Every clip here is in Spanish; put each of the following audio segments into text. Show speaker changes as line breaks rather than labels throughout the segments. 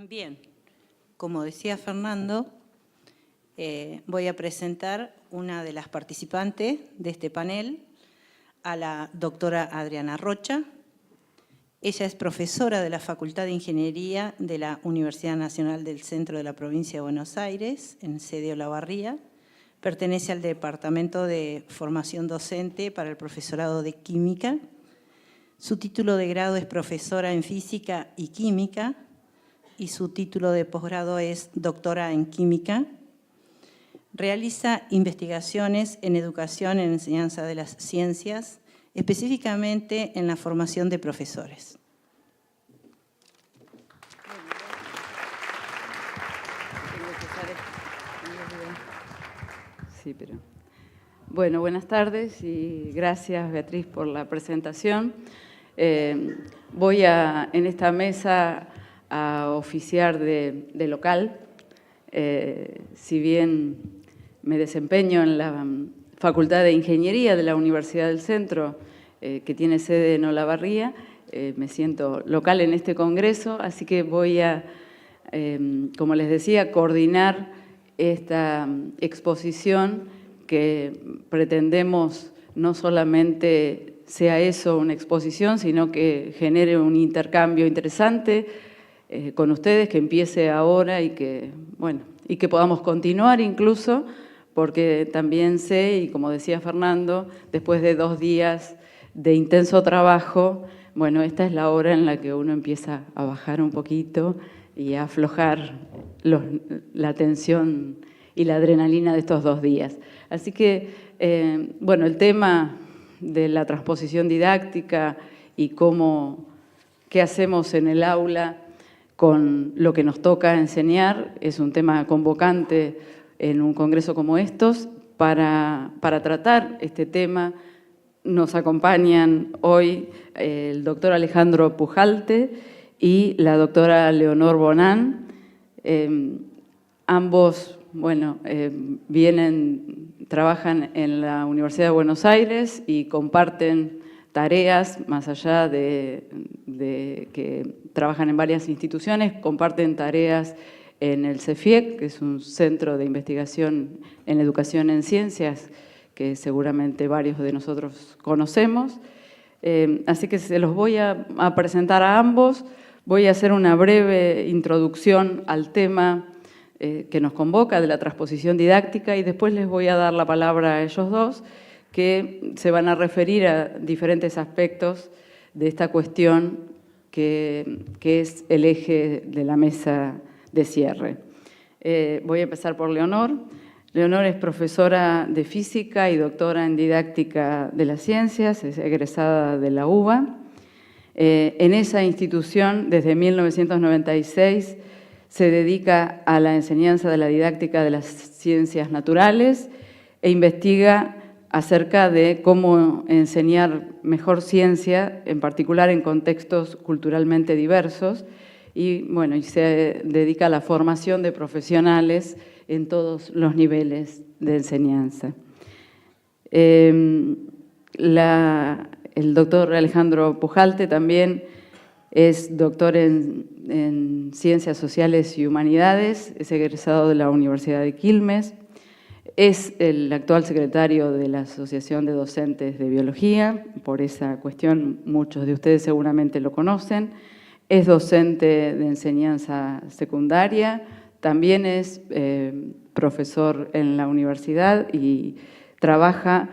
Bien, como decía Fernando, voy a presentar una de las participantes de este panel, a la doctora Adriana Rocha. Ella es profesora de la Facultad de Ingeniería de la Universidad Nacional del Centro de la Provincia de Buenos Aires, en sede Olavarría. Pertenece al Departamento de Formación Docente para el Profesorado de Química. Su título de grado es profesora en Física y Química y su título de posgrado es doctora en Química. Realiza investigaciones en educación en enseñanza de las ciencias, específicamente en la formación de profesores.
Sí, pero... Bueno, buenas tardes y gracias, Beatriz, por la presentación. Voy en esta mesa a oficiar de local. Si bien me desempeño en la Facultad de Ingeniería de la Universidad del Centro, que tiene sede en Olavarría, me siento local en este congreso, así que voy a, como les decía, coordinar esta exposición que pretendemos no solamente sea eso, una exposición, sino que genere un intercambio interesante con ustedes, que empiece ahora y que, bueno, y que podamos continuar incluso, porque también sé, y como decía Fernando, después de 2 días de intenso trabajo, bueno, esta es la hora en la que uno empieza a bajar un poquito y a aflojar la tensión y la adrenalina de estos 2 días. Así que, bueno, el tema de la transposición didáctica y qué hacemos en el aula con lo que nos toca enseñar es un tema convocante en un congreso como estos. Para tratar este tema nos acompañan hoy el doctor Alejandro Pujalte y la doctora Leonor Bonán. Ambos, bueno, trabajan en la Universidad de Buenos Aires y comparten tareas, más allá de que trabajan en varias instituciones, comparten tareas en el CEFIEC, que es un centro de investigación en educación en ciencias, que seguramente varios de nosotros conocemos. Así que se los voy a presentar a ambos. Voy a hacer una breve introducción al tema que nos convoca de la transposición didáctica y después les voy a dar la palabra a ellos dos, que se van a referir a diferentes aspectos de esta cuestión que es el eje de la mesa de cierre. Voy a empezar por Leonor. Leonor es profesora de física y doctora en didáctica de las ciencias, es egresada de la UBA. En esa institución, desde 1996, se dedica a la enseñanza de la didáctica de las ciencias naturales e investiga acerca de cómo enseñar mejor ciencia, en particular en contextos culturalmente diversos, y bueno, y se dedica a la formación de profesionales en todos los niveles de enseñanza. El doctor Alejandro Pujalte también es doctor en Ciencias Sociales y Humanidades, es egresado de la Universidad de Quilmes, es el actual secretario de la Asociación de Docentes de Biología, por esa cuestión muchos de ustedes seguramente lo conocen, es docente de enseñanza secundaria, también es profesor en la universidad y trabaja,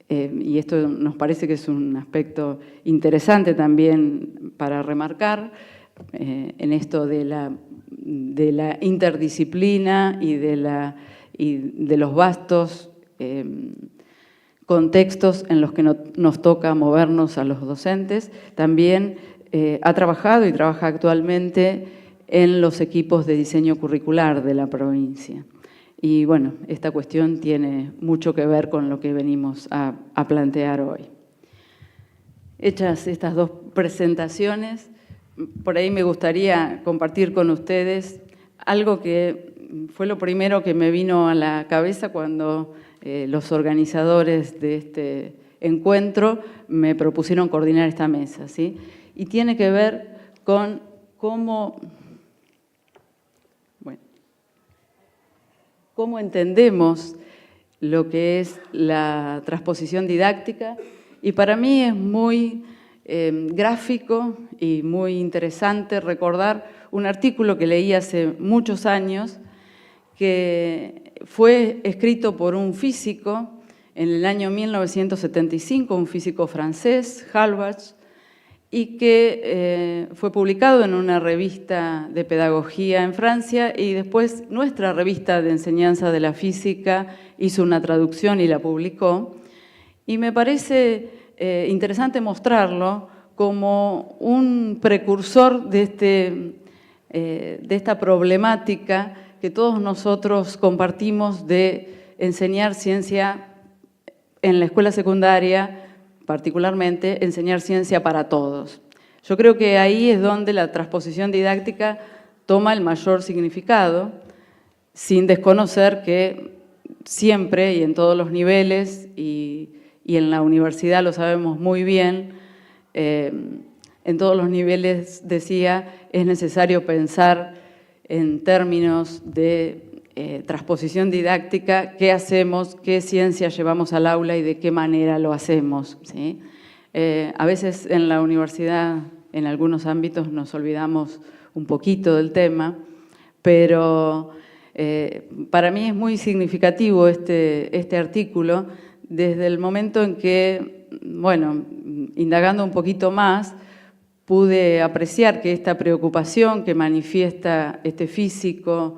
y esto nos parece que es un aspecto interesante también para remarcar, en esto de la interdisciplina y de los vastos contextos en los que nos toca movernos a los docentes. También ha trabajado y trabaja actualmente en los equipos de diseño curricular de la provincia. Y bueno, esta cuestión tiene mucho que ver con lo que venimos a plantear hoy. Hechas estas 2 presentaciones, por ahí me gustaría compartir con ustedes algo que fue lo primero que me vino a la cabeza cuando los organizadores de este encuentro me propusieron coordinar esta mesa, ¿sí? Y tiene que ver con cómo cómo entendemos lo que es la transposición didáctica, y para mí es muy gráfico y muy interesante recordar un artículo que leí hace muchos años, que fue escrito por un físico en el año 1975, un físico francés, Halbach, y que fue publicado en una revista de pedagogía en Francia, y después nuestra revista de enseñanza de la física hizo una traducción y la publicó. Y me parece interesante mostrarlo como un precursor de esta problemática que todos nosotros compartimos de enseñar ciencia en la escuela secundaria, particularmente enseñar ciencia para todos. Yo creo que ahí es donde la transposición didáctica toma el mayor significado, sin desconocer que siempre y en todos los niveles, y en la universidad lo sabemos muy bien, en todos los niveles, decía, es necesario pensar en términos de transposición didáctica, qué hacemos, qué ciencia llevamos al aula y de qué manera lo hacemos, ¿sí? A veces en la universidad, en algunos ámbitos, nos olvidamos un poquito del tema, pero para mí es muy significativo este artículo desde el momento en que, bueno, indagando un poquito más, pude apreciar que esta preocupación que manifiesta este físico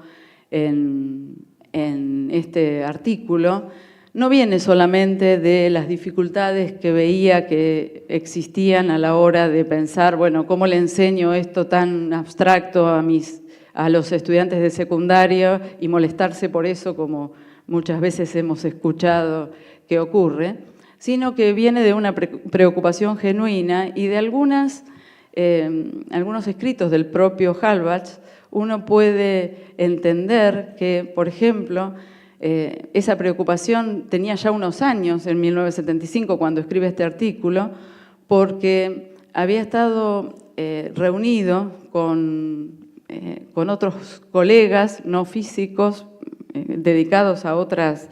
en este artículo no viene solamente de las dificultades que veía que existían a la hora de pensar, bueno, ¿cómo le enseño esto tan abstracto a los estudiantes de secundaria? Y molestarse por eso, como muchas veces hemos escuchado que ocurre, sino que viene de una preocupación genuina y de algunos escritos del propio Halbach. Uno puede entender que, por ejemplo, esa preocupación tenía ya unos años, en 1975, cuando escribe este artículo, porque había estado reunido con otros colegas no físicos dedicados a otras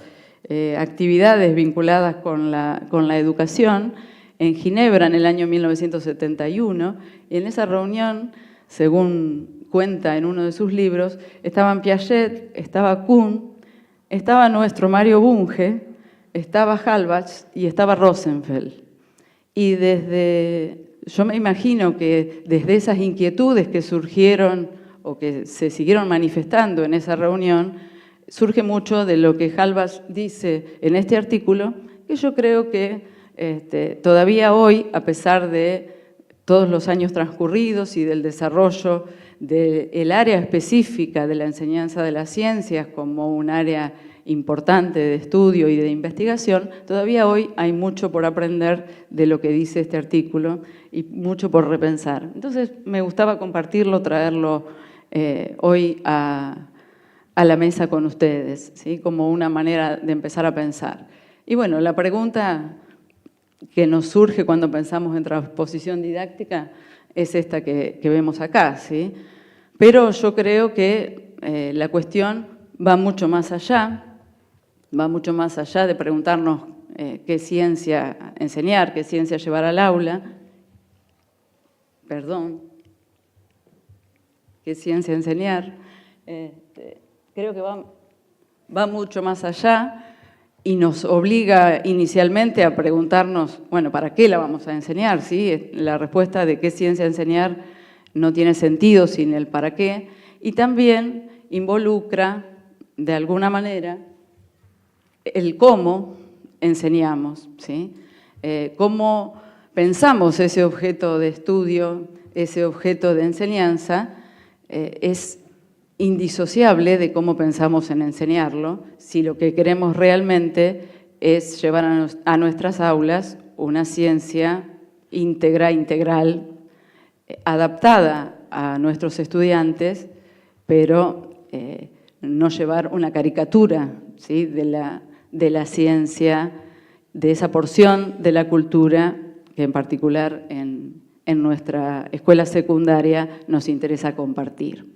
actividades vinculadas con la educación en Ginebra en el año 1971, y en esa reunión, según cuenta en uno de sus libros, estaban Piaget, estaba Kuhn, estaba nuestro Mario Bunge, estaba Halbach y estaba Rosenfeld. Y yo me imagino que desde esas inquietudes que surgieron o que se siguieron manifestando en esa reunión, surge mucho de lo que Halbach dice en este artículo, que yo creo que todavía hoy, a pesar de todos los años transcurridos y del desarrollo del área específica de la enseñanza de las ciencias como un área importante de estudio y de investigación, todavía hoy hay mucho por aprender de lo que dice este artículo y mucho por repensar. Entonces, me gustaba compartirlo, traerlo hoy a la mesa con ustedes, ¿sí? Como una manera de empezar a pensar. Y bueno, la pregunta que nos surge cuando pensamos en transposición didáctica es esta que vemos acá, ¿sí? Pero yo creo que la cuestión va mucho más allá de preguntarnos qué ciencia enseñar, qué ciencia llevar al aula, qué ciencia enseñar. Creo que va mucho más allá y nos obliga inicialmente a preguntarnos, bueno, ¿para qué la vamos a enseñar? ¿Sí? La respuesta de qué ciencia enseñar no tiene sentido sin el para qué, y también involucra, de alguna manera, el cómo enseñamos, ¿sí? Cómo pensamos ese objeto de estudio, ese objeto de enseñanza, es indisociable de cómo pensamos en enseñarlo, si lo que queremos realmente es llevar a nuestras aulas una ciencia íntegra, integral, adaptada a nuestros estudiantes, pero no llevar una caricatura, ¿sí? de la ciencia, de esa porción de la cultura que en particular en nuestra escuela secundaria nos interesa compartir.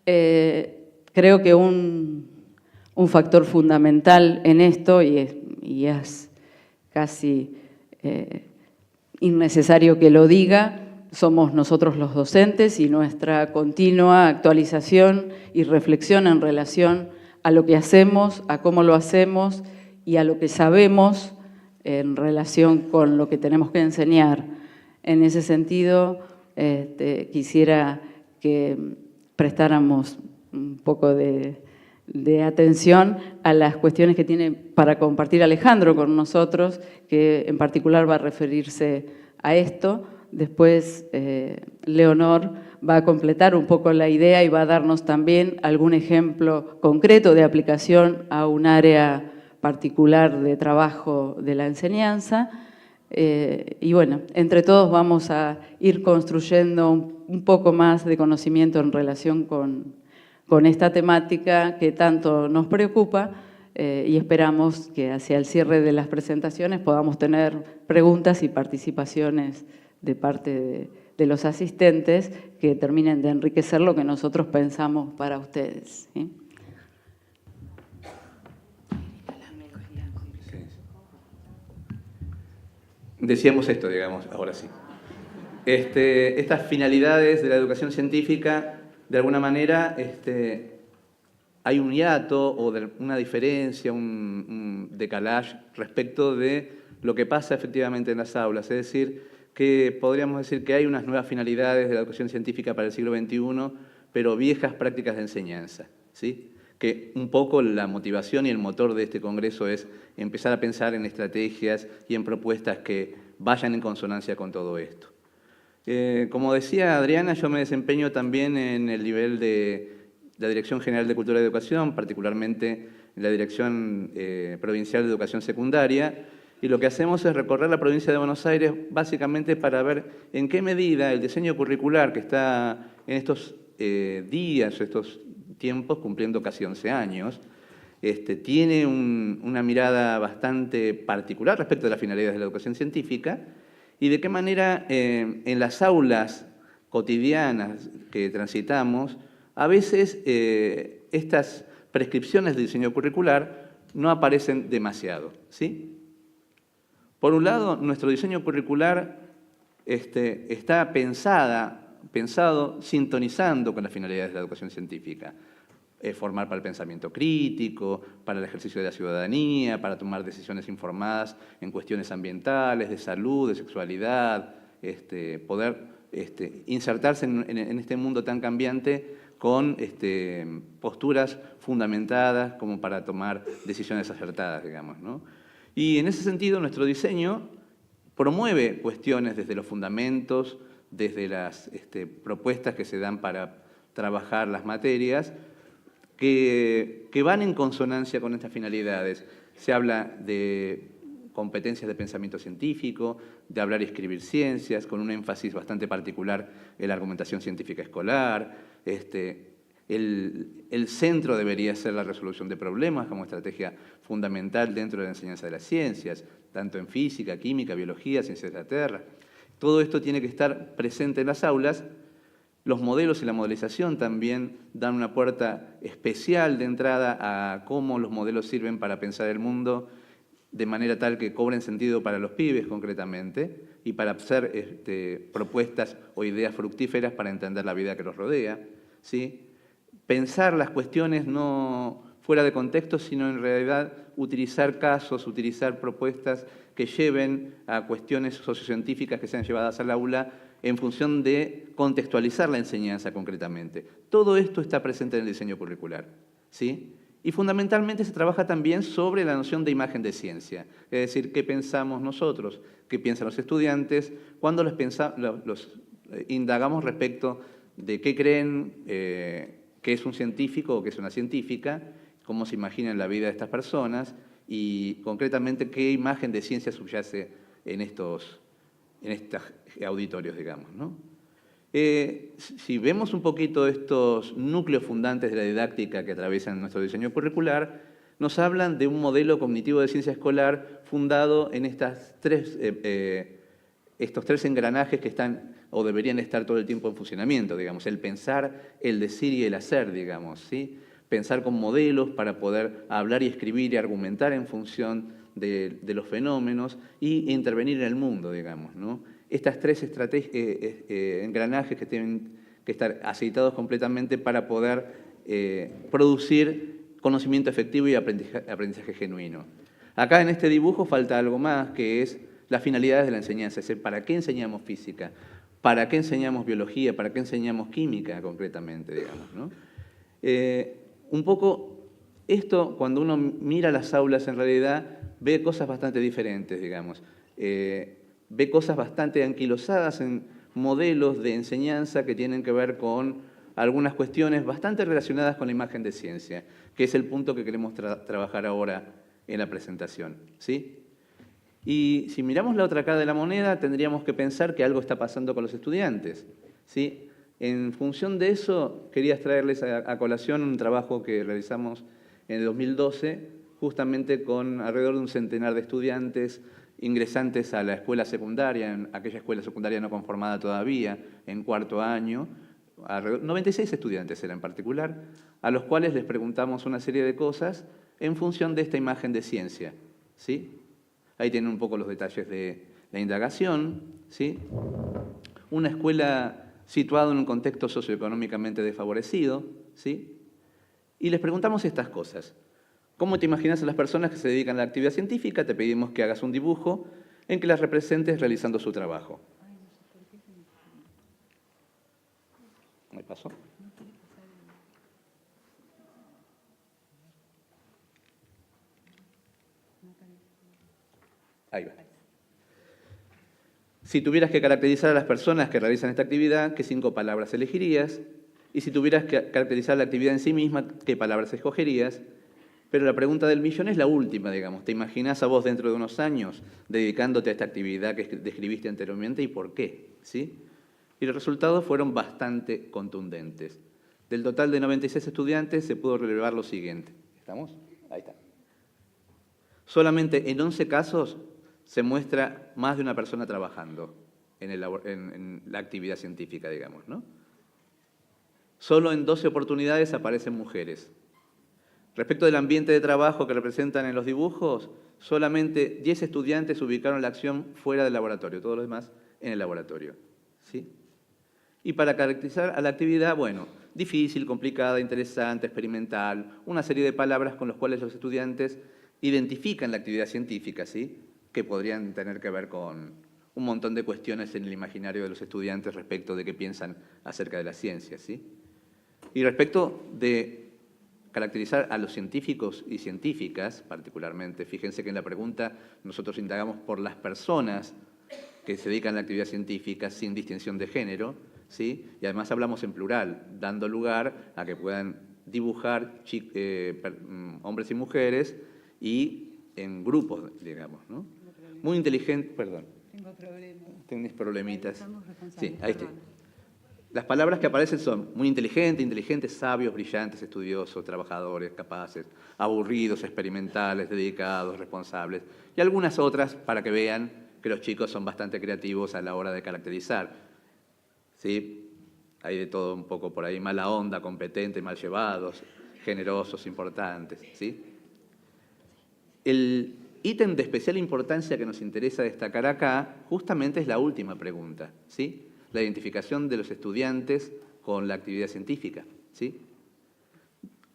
Creo que un un factor fundamental en esto y es casi innecesario que lo diga, somos nosotros los docentes y nuestra continua actualización y reflexión en relación a lo que hacemos, a cómo lo hacemos y a lo que sabemos en relación con lo que tenemos que enseñar. En ese sentido, quisiera que prestáramos un poco de atención a las cuestiones que tiene para compartir Alejandro con nosotros, que en particular va a referirse a esto. Después, Leonor va a completar un poco la idea y va a darnos también algún ejemplo concreto de aplicación a un área particular de trabajo de la enseñanza. Y bueno, entre todos vamos a ir construyendo un poco más de conocimiento en relación con esta temática que tanto nos preocupa y esperamos que hacia el cierre de las presentaciones podamos tener preguntas y participaciones de parte de los asistentes que terminen de enriquecer lo que nosotros pensamos para ustedes, ¿sí?
Decíamos esto, digamos, ahora sí. Estas finalidades de la educación científica, de alguna manera, hay un hiato o una diferencia, un decalage respecto de lo que pasa efectivamente en las aulas. Es decir, que podríamos decir que hay unas nuevas finalidades de la educación científica para el siglo XXI, pero viejas prácticas de enseñanza, ¿sí? Que un poco la motivación y el motor de este congreso es empezar a pensar en estrategias y en propuestas que vayan en consonancia con todo esto. Como decía Adriana, yo me desempeño también en el nivel de la Dirección General de Cultura y Educación, particularmente en la Dirección Provincial de Educación Secundaria, y lo que hacemos es recorrer la provincia de Buenos Aires básicamente para ver en qué medida el diseño curricular que está en estos días, estos tiempos, cumpliendo casi 11 años, tiene una mirada bastante particular respecto de las finalidades de la educación científica y de qué manera en las aulas cotidianas que transitamos, a veces estas prescripciones de diseño curricular no aparecen demasiado, ¿sí? Por un lado, nuestro diseño curricular está pensado sintonizando con las finalidades de la educación científica. Formar para el pensamiento crítico, para el ejercicio de la ciudadanía, para tomar decisiones informadas en cuestiones ambientales, de salud, de sexualidad, poder insertarse en este mundo tan cambiante con posturas fundamentadas como para tomar decisiones acertadas, digamos, ¿no? Y en ese sentido, nuestro diseño promueve cuestiones desde los fundamentos, desde las propuestas que se dan para trabajar las materias, que van en consonancia con estas finalidades. Se habla de competencias de pensamiento científico, de hablar y escribir ciencias, con un énfasis bastante particular en la argumentación científica escolar. El centro debería ser la resolución de problemas como estrategia fundamental dentro de la enseñanza de las ciencias, tanto en física, química, biología, ciencias de la Tierra. Todo esto tiene que estar presente en las aulas. Los modelos y la modelización también dan una puerta especial de entrada a cómo los modelos sirven para pensar el mundo de manera tal que cobren sentido para los pibes concretamente y para hacer propuestas o ideas fructíferas para entender la vida que los rodea, ¿sí? Pensar las cuestiones no fuera de contexto, sino en realidad utilizar casos, utilizar propuestas que lleven a cuestiones sociocientíficas que sean llevadas al aula en función de contextualizar la enseñanza concretamente. Todo esto está presente en el diseño curricular, ¿sí? Y fundamentalmente se trabaja también sobre la noción de imagen de ciencia, es decir, qué pensamos nosotros, qué piensan los estudiantes, cuando los indagamos respecto de qué creen que es un científico o que es una científica, cómo se imaginan la vida de estas personas y concretamente qué imagen de ciencia subyace en estos auditorios, digamos, ¿no? Si vemos un poquito estos núcleos fundantes de la didáctica que atraviesan nuestro diseño curricular, nos hablan de un modelo cognitivo de ciencia escolar fundado en estos tres engranajes que están o deberían estar todo el tiempo en funcionamiento, digamos, el pensar, el decir y el hacer, digamos, ¿sí? pensar con modelos para poder hablar y escribir y argumentar en función de los fenómenos y intervenir en el mundo, digamos, ¿no? Estas tres engranajes que tienen que estar aceitados completamente para poder producir conocimiento efectivo y aprendizaje genuino. Acá en este dibujo falta algo más, que es las finalidades de la enseñanza, es decir, ¿para qué enseñamos física? ¿Para qué enseñamos biología? ¿Para qué enseñamos química concretamente, digamos, ¿no? Un poco esto, cuando uno mira las aulas, en realidad ve cosas bastante diferentes, digamos. Ve cosas bastante anquilosadas en modelos de enseñanza que tienen que ver con algunas cuestiones bastante relacionadas con la imagen de ciencia, que es el punto que queremos trabajar ahora en la presentación, ¿sí? Y si miramos la otra cara de la moneda, tendríamos que pensar que algo está pasando con los estudiantes, ¿sí? En función de eso, quería traerles a colación un trabajo que realizamos en el 2012, justamente con alrededor de un centenar de estudiantes ingresantes a la escuela secundaria, en aquella escuela secundaria no conformada todavía, en cuarto año, 96 estudiantes eran en particular, a los cuales les preguntamos una serie de cosas en función de esta imagen de ciencia, ¿sí? Ahí tienen un poco los detalles de la indagación, ¿sí? Una escuela situada en un contexto socioeconómicamente desfavorecido, ¿sí? Y les preguntamos estas cosas. ¿Cómo te imaginas a las personas que se dedican a la actividad científica? Te pedimos que hagas un dibujo en que las representes realizando su trabajo. ¿Me pasó? Ahí va. Si tuvieras que caracterizar a las personas que realizan esta actividad, ¿qué 5 palabras elegirías? Y si tuvieras que caracterizar la actividad en sí misma, ¿qué palabras escogerías? Pero la pregunta del millón es la última, digamos. ¿Te imaginás a vos dentro de unos años dedicándote a esta actividad que describiste anteriormente y por qué? ¿Sí? Y los resultados fueron bastante contundentes. Del total de 96 estudiantes se pudo relevar lo siguiente. ¿Estamos? Ahí está. Solamente en 11 casos se muestra más de una persona trabajando en la actividad científica, digamos, ¿no? Solo en 12 oportunidades aparecen mujeres. Respecto del ambiente de trabajo que representan en los dibujos, solamente 10 estudiantes ubicaron la acción fuera del laboratorio, todos los demás en el laboratorio, ¿sí? Y para caracterizar a la actividad, bueno, difícil, complicada, interesante, experimental, una serie de palabras con las cuales los estudiantes identifican la actividad científica, ¿sí? Que podrían tener que ver con un montón de cuestiones en el imaginario de los estudiantes respecto de qué piensan acerca de la ciencia, ¿sí? Y respecto de caracterizar a los científicos y científicas, particularmente, fíjense que en la pregunta nosotros indagamos por las personas que se dedican a la actividad científica sin distinción de género, ¿sí? Y además hablamos en plural, dando lugar a que puedan dibujar hombres y mujeres y en grupos, digamos, ¿no? Muy inteligente, perdón.
Tengo problemas.
Tenés problemitas. Sí, ahí
está.
está. Las palabras que aparecen son muy inteligentes, sabios, brillantes, estudiosos, trabajadores, capaces, aburridos, experimentales, dedicados, responsables, y algunas otras para que vean que los chicos son bastante creativos a la hora de caracterizar. ¿Sí? Hay de todo un poco por ahí, mala onda, competentes, mal llevados, generosos, importantes, ¿sí? El ítem de especial importancia que nos interesa destacar acá justamente es la última pregunta, ¿sí? La identificación de los estudiantes con la actividad científica, ¿sí?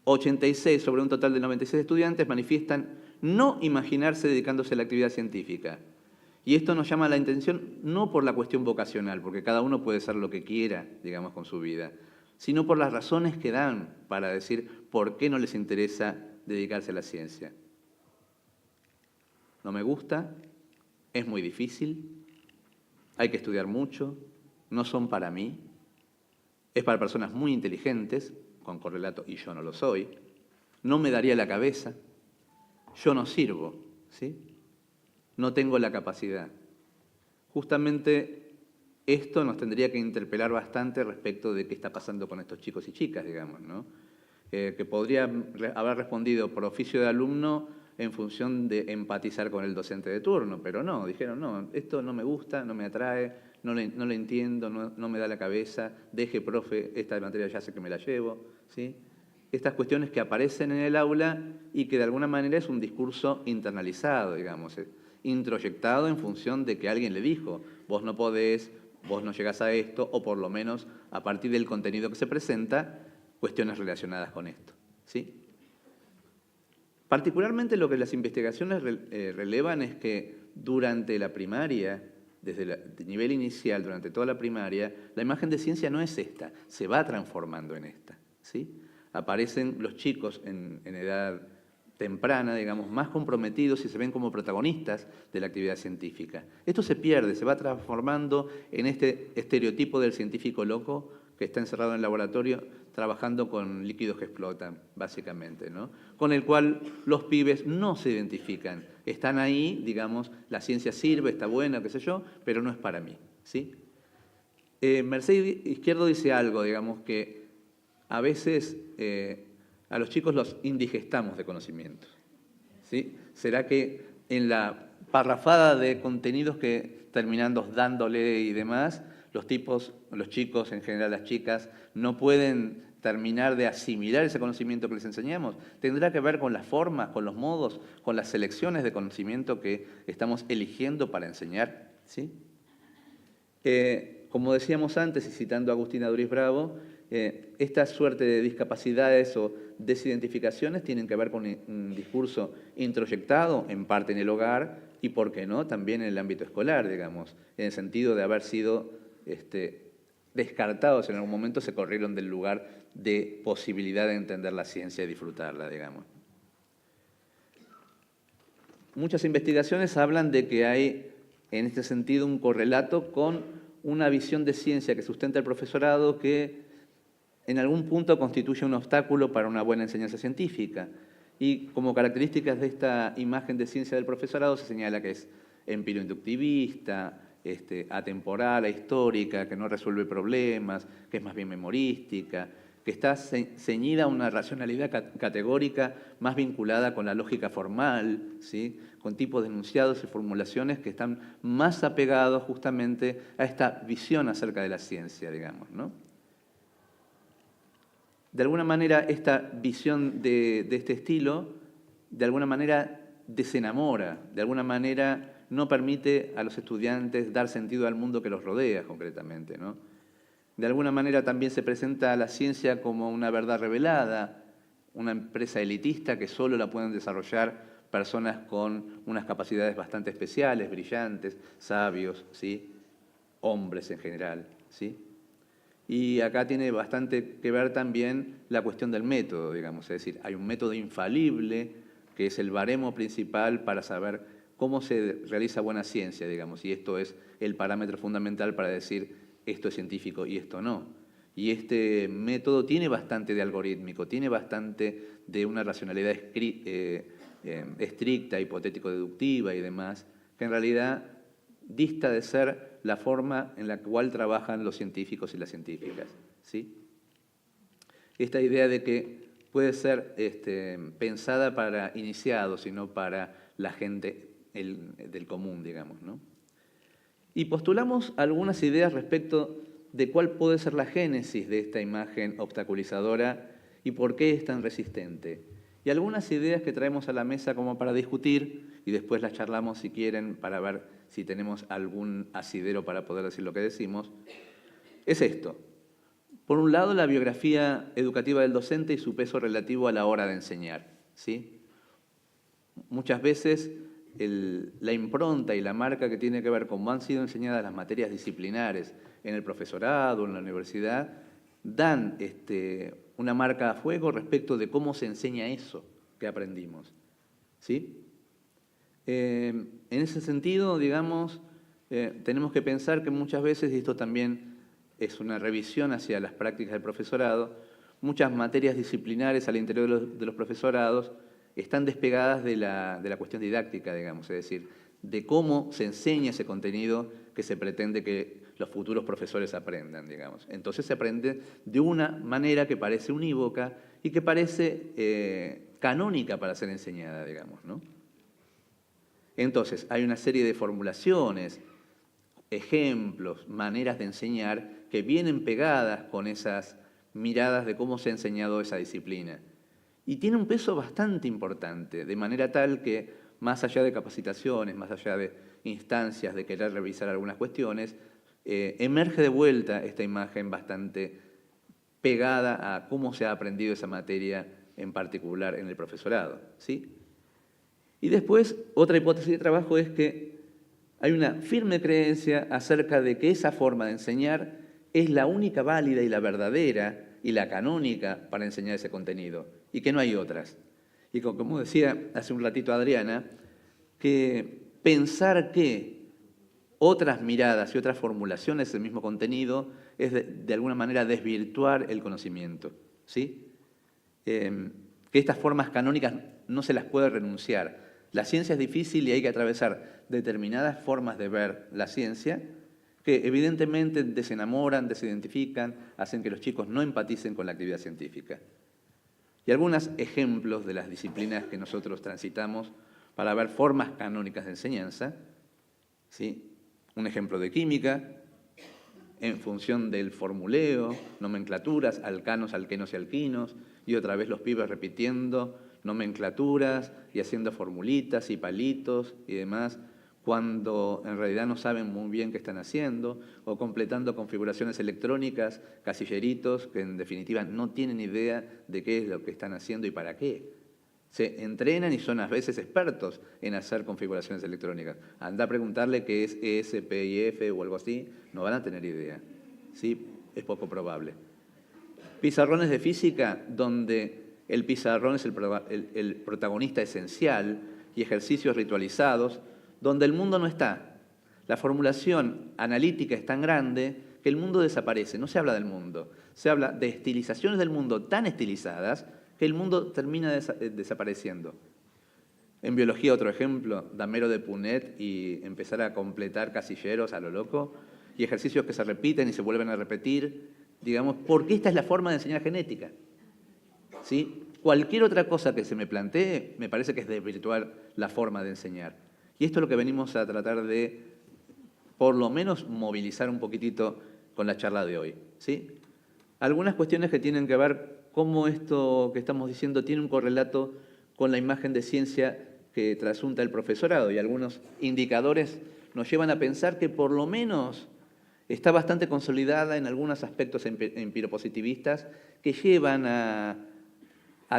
86 sobre un total de 96 estudiantes manifiestan no imaginarse dedicándose a la actividad científica. Y esto nos llama la atención no por la cuestión vocacional, porque cada uno puede ser lo que quiera, digamos, con su vida, sino por las razones que dan para decir por qué no les interesa dedicarse a la ciencia. No me gusta, es muy difícil, hay que estudiar mucho, no son para mí, es para personas muy inteligentes, con correlato, y yo no lo soy, no me daría la cabeza, yo no sirvo, ¿sí? No tengo la capacidad. Justamente esto nos tendría que interpelar bastante respecto de qué está pasando con estos chicos y chicas, digamos, ¿no? Que podría haber respondido por oficio de alumno en función de empatizar con el docente de turno, pero no, dijeron, no, esto no me gusta, no me atrae, no le entiendo, no me da la cabeza, deje, profe, esta materia ya sé que me la llevo, ¿sí? estas cuestiones que aparecen en el aula y que de alguna manera es un discurso internalizado, digamos, introyectado en función de que alguien le dijo, vos no podés, vos no llegás a esto, o por lo menos a partir del contenido que se presenta, cuestiones relacionadas con esto, ¿sí? Particularmente lo que las investigaciones relevan es que durante la primaria, desde el nivel inicial, durante toda la primaria, la imagen de ciencia no es esta, se va transformando en esta, ¿sí? Aparecen los chicos en edad temprana, digamos, más comprometidos y se ven como protagonistas de la actividad científica. Esto se pierde, se va transformando en este estereotipo del científico loco que está encerrado en el laboratorio trabajando con líquidos que explotan, básicamente, ¿no? Con el cual los pibes no se identifican. Están ahí, digamos, la ciencia sirve, está buena, qué sé yo, pero no es para mí, ¿sí? Mercedes Izquierdo dice algo, digamos, que a veces a los chicos los indigestamos de conocimientos, ¿sí? ¿Será que en la parrafada de contenidos que terminando dándole y demás, los chicos, en general las chicas, no pueden terminar de asimilar ese conocimiento que les enseñamos? Tendrá que ver con las formas, con los modos, con las selecciones de conocimiento que estamos eligiendo para enseñar, ¿sí? Como decíamos antes, y citando a Agustina Duriz Bravo, esta suerte de discapacidades o desidentificaciones tienen que ver con un discurso introyectado, en parte en el hogar, y, ¿por qué no?, también en el ámbito escolar, digamos, en el sentido de haber sido descartados en algún momento, se corrieron del lugar de posibilidad de entender la ciencia y disfrutarla, digamos. Muchas investigaciones hablan de que hay, en este sentido, un correlato con una visión de ciencia que sustenta el profesorado que en algún punto constituye un obstáculo para una buena enseñanza científica. Y como características de esta imagen de ciencia del profesorado se señala que es empiro-inductivista, atemporal, ahistórica, que no resuelve problemas, que es más bien memorística, que está ceñida a una racionalidad categórica más vinculada con la lógica formal, ¿sí? Con tipos de enunciados y formulaciones que están más apegados justamente a esta visión acerca de la ciencia, digamos, ¿no? De alguna manera, esta visión de este estilo, de alguna manera desenamora, de alguna manera no permite a los estudiantes dar sentido al mundo que los rodea, concretamente, ¿no? De alguna manera también se presenta a la ciencia como una verdad revelada, una empresa elitista que solo la pueden desarrollar personas con unas capacidades bastante especiales, brillantes, sabios, ¿sí? Hombres en general, ¿sí? Y acá tiene bastante que ver también la cuestión del método, digamos, es decir, hay un método infalible que es el baremo principal para saber cómo se realiza buena ciencia, digamos, y esto es el parámetro fundamental para decir esto es científico y esto no. Y este método tiene bastante de algorítmico, tiene bastante de una racionalidad estricta, hipotético-deductiva y demás, que en realidad dista de ser la forma en la cual trabajan los científicos y las científicas, ¿sí? Esta idea de que puede ser pensada para iniciados y no para la gente del común, digamos, ¿no? Y postulamos algunas ideas respecto de cuál puede ser la génesis de esta imagen obstaculizadora y por qué es tan resistente. Y algunas ideas que traemos a la mesa como para discutir, y después las charlamos si quieren para ver si tenemos algún asidero para poder decir lo que decimos, es esto. Por un lado, la biografía educativa del docente y su peso relativo a la hora de enseñar, ¿sí? Muchas veces la impronta y la marca que tiene que ver con cómo han sido enseñadas las materias disciplinares en el profesorado, en la universidad, dan una marca a fuego respecto de cómo se enseña eso que aprendimos, ¿sí? En ese sentido, digamos, tenemos que pensar que muchas veces, y esto también es una revisión hacia las prácticas del profesorado, muchas materias disciplinares al interior de los profesorados están despegadas de la cuestión didáctica, digamos, es decir, de cómo se enseña ese contenido que se pretende que los futuros profesores aprendan, digamos. Entonces se aprende de una manera que parece unívoca y que parece canónica para ser enseñada, digamos, ¿no? Entonces, hay una serie de formulaciones, ejemplos, maneras de enseñar que vienen pegadas con esas miradas de cómo se ha enseñado esa disciplina. Y tiene un peso bastante importante, de manera tal que, más allá de capacitaciones, más allá de instancias de querer revisar algunas cuestiones, emerge de vuelta esta imagen bastante pegada a cómo se ha aprendido esa materia en particular en el profesorado, ¿sí? Y después, otra hipótesis de trabajo es que hay una firme creencia acerca de que esa forma de enseñar es la única válida y la verdadera y la canónica para enseñar ese contenido, y que no hay otras. Y como decía hace un ratito Adriana, que pensar que otras miradas y otras formulaciones del mismo contenido es de alguna manera desvirtuar el conocimiento, ¿sí? Que estas formas canónicas no se las puede renunciar. La ciencia es difícil y hay que atravesar determinadas formas de ver la ciencia que evidentemente desenamoran, desidentifican, hacen que los chicos no empaticen con la actividad científica. Y algunos ejemplos de las disciplinas que nosotros transitamos para ver formas canónicas de enseñanza, ¿sí? Un ejemplo de química, en función del formuleo, nomenclaturas, alcanos, alquenos y alquinos, y otra vez los pibes repitiendo nomenclaturas y haciendo formulitas y palitos y demás, cuando en realidad no saben muy bien qué están haciendo, o completando configuraciones electrónicas, casilleritos, que en definitiva no tienen idea de qué es lo que están haciendo y para qué. Se entrenan y son a veces expertos en hacer configuraciones electrónicas. Anda a preguntarle qué es ESPIF o algo así, no van a tener idea. ¿Sí? Es poco probable. Pizarrones de física, donde el pizarrón es el protagonista esencial, y ejercicios ritualizados, donde el mundo no está. La formulación analítica es tan grande que el mundo desaparece. No se habla del mundo, se habla de estilizaciones del mundo tan estilizadas que el mundo termina desapareciendo. En biología, otro ejemplo, damero de Punnett y empezar a completar casilleros a lo loco, y ejercicios que se repiten y se vuelven a repetir, digamos, porque esta es la forma de enseñar genética. ¿Sí? Cualquier otra cosa que se me plantee, me parece que es desvirtuar la forma de enseñar. Y esto es lo que venimos a tratar de, por lo menos, movilizar un poquitito con la charla de hoy, ¿sí? Algunas cuestiones que tienen que ver cómo esto que estamos diciendo tiene un correlato con la imagen de ciencia que trasunta el profesorado, y algunos indicadores nos llevan a pensar que por lo menos está bastante consolidada en algunos aspectos empiropositivistas que llevan a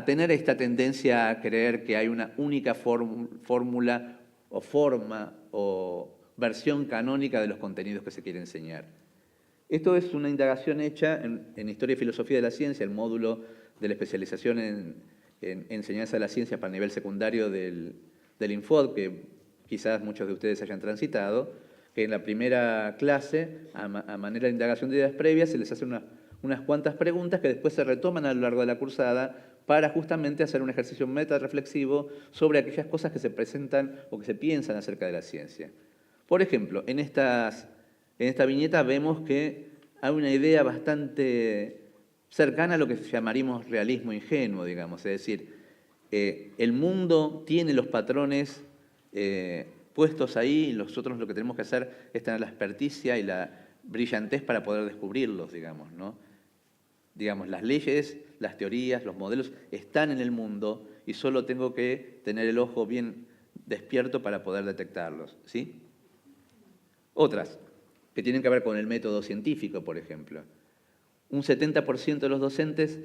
tener esta tendencia a creer que hay una única fórmula o forma o versión canónica de los contenidos que se quiere enseñar. Esto es una indagación hecha en Historia y Filosofía de la Ciencia, el módulo de la especialización en enseñanza de la ciencia para nivel secundario del Infod, que quizás muchos de ustedes hayan transitado, que en la primera clase, a manera de indagación de ideas previas, se les hace unas cuantas preguntas que después se retoman a lo largo de la cursada para justamente hacer un ejercicio metarreflexivo sobre aquellas cosas que se presentan o que se piensan acerca de la ciencia. Por ejemplo, en esta viñeta vemos que hay una idea bastante cercana a lo que llamaríamos realismo ingenuo, digamos, es decir, el mundo tiene los patrones puestos ahí, y nosotros lo que tenemos que hacer es tener la experticia y la brillantez para poder descubrirlos, digamos, ¿no? Digamos, las leyes, las teorías, los modelos están en el mundo y solo tengo que tener el ojo bien despierto para poder detectarlos, ¿sí? Otras, que tienen que ver con el método científico, por ejemplo. Un 70% de los docentes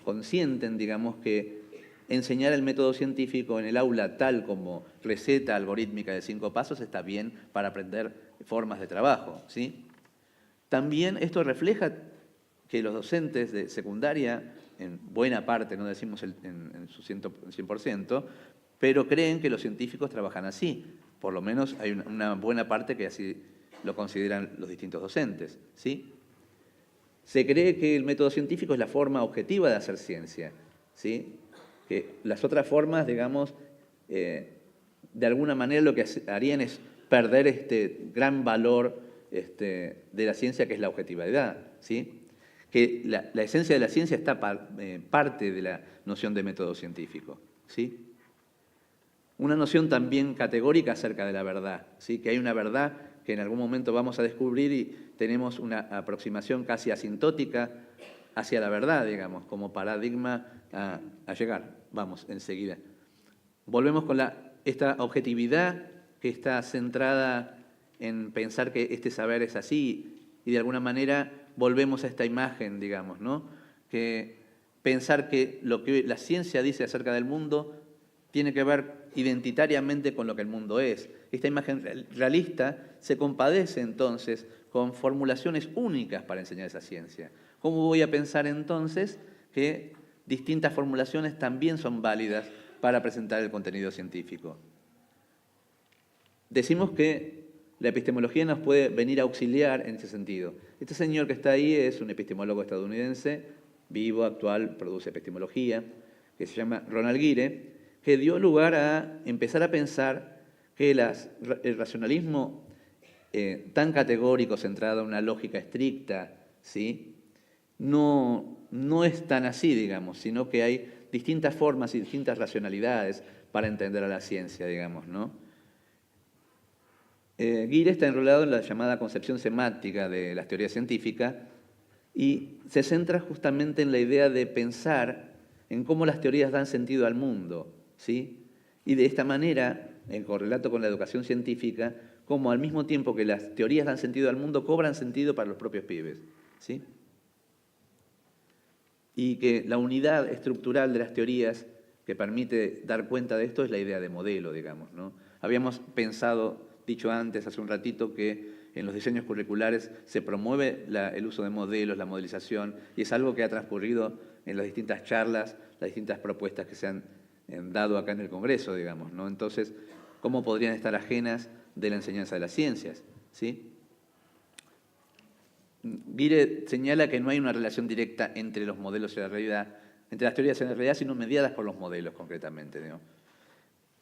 consienten, digamos, que enseñar el método científico en el aula tal como receta algorítmica de 5 pasos está bien para aprender formas de trabajo, ¿sí? También esto refleja que los docentes de secundaria, en buena parte, no decimos en su 100%, pero creen que los científicos trabajan así. Por lo menos hay una buena parte que así lo consideran los distintos docentes, ¿sí? Se cree que el método científico es la forma objetiva de hacer ciencia, ¿sí? Que las otras formas, digamos, de alguna manera lo que harían es perder este gran valor de la ciencia, que es la objetividad, ¿sí? Que la esencia de la ciencia está parte de la noción de método científico, ¿sí? Una noción también categórica acerca de la verdad, ¿sí? Que hay una verdad que en algún momento vamos a descubrir y tenemos una aproximación casi asintótica hacia la verdad, digamos, como paradigma a llegar. Vamos, enseguida. Volvemos con esta objetividad que está centrada en pensar que este saber es así y de alguna manera volvemos a esta imagen, digamos, ¿no? Que pensar que lo que la ciencia dice acerca del mundo tiene que ver identitariamente con lo que el mundo es. Esta imagen realista se compadece entonces con formulaciones únicas para enseñar esa ciencia. ¿Cómo voy a pensar entonces que distintas formulaciones también son válidas para presentar el contenido científico? Decimos que la epistemología nos puede venir a auxiliar en ese sentido. Este señor que está ahí es un epistemólogo estadounidense, vivo, actual, produce epistemología, que se llama Ronald Guire, que dio lugar a empezar a pensar que el racionalismo tan categórico, centrado en una lógica estricta, ¿sí? No es tan así, digamos, sino que hay distintas formas y distintas racionalidades para entender a la ciencia, digamos, ¿no? Guire está enrolado en la llamada concepción semántica de las teorías científicas y se centra justamente en la idea de pensar en cómo las teorías dan sentido al mundo, ¿sí? Y de esta manera, en correlato con la educación científica, como al mismo tiempo que las teorías dan sentido al mundo, cobran sentido para los propios pibes, ¿sí? Y que la unidad estructural de las teorías que permite dar cuenta de esto es la idea de modelo, digamos, ¿no? Habíamos dicho antes, hace un ratito, que en los diseños curriculares se promueve el uso de modelos, la modelización, y es algo que ha transcurrido en las distintas charlas, las distintas propuestas que se han dado acá en el Congreso, digamos, ¿no? Entonces, ¿cómo podrían estar ajenas de la enseñanza de las ciencias? ¿Sí? Guire señala que no hay una relación directa entre los modelos y la realidad, entre las teorías y la realidad, sino mediadas por los modelos, concretamente, ¿no?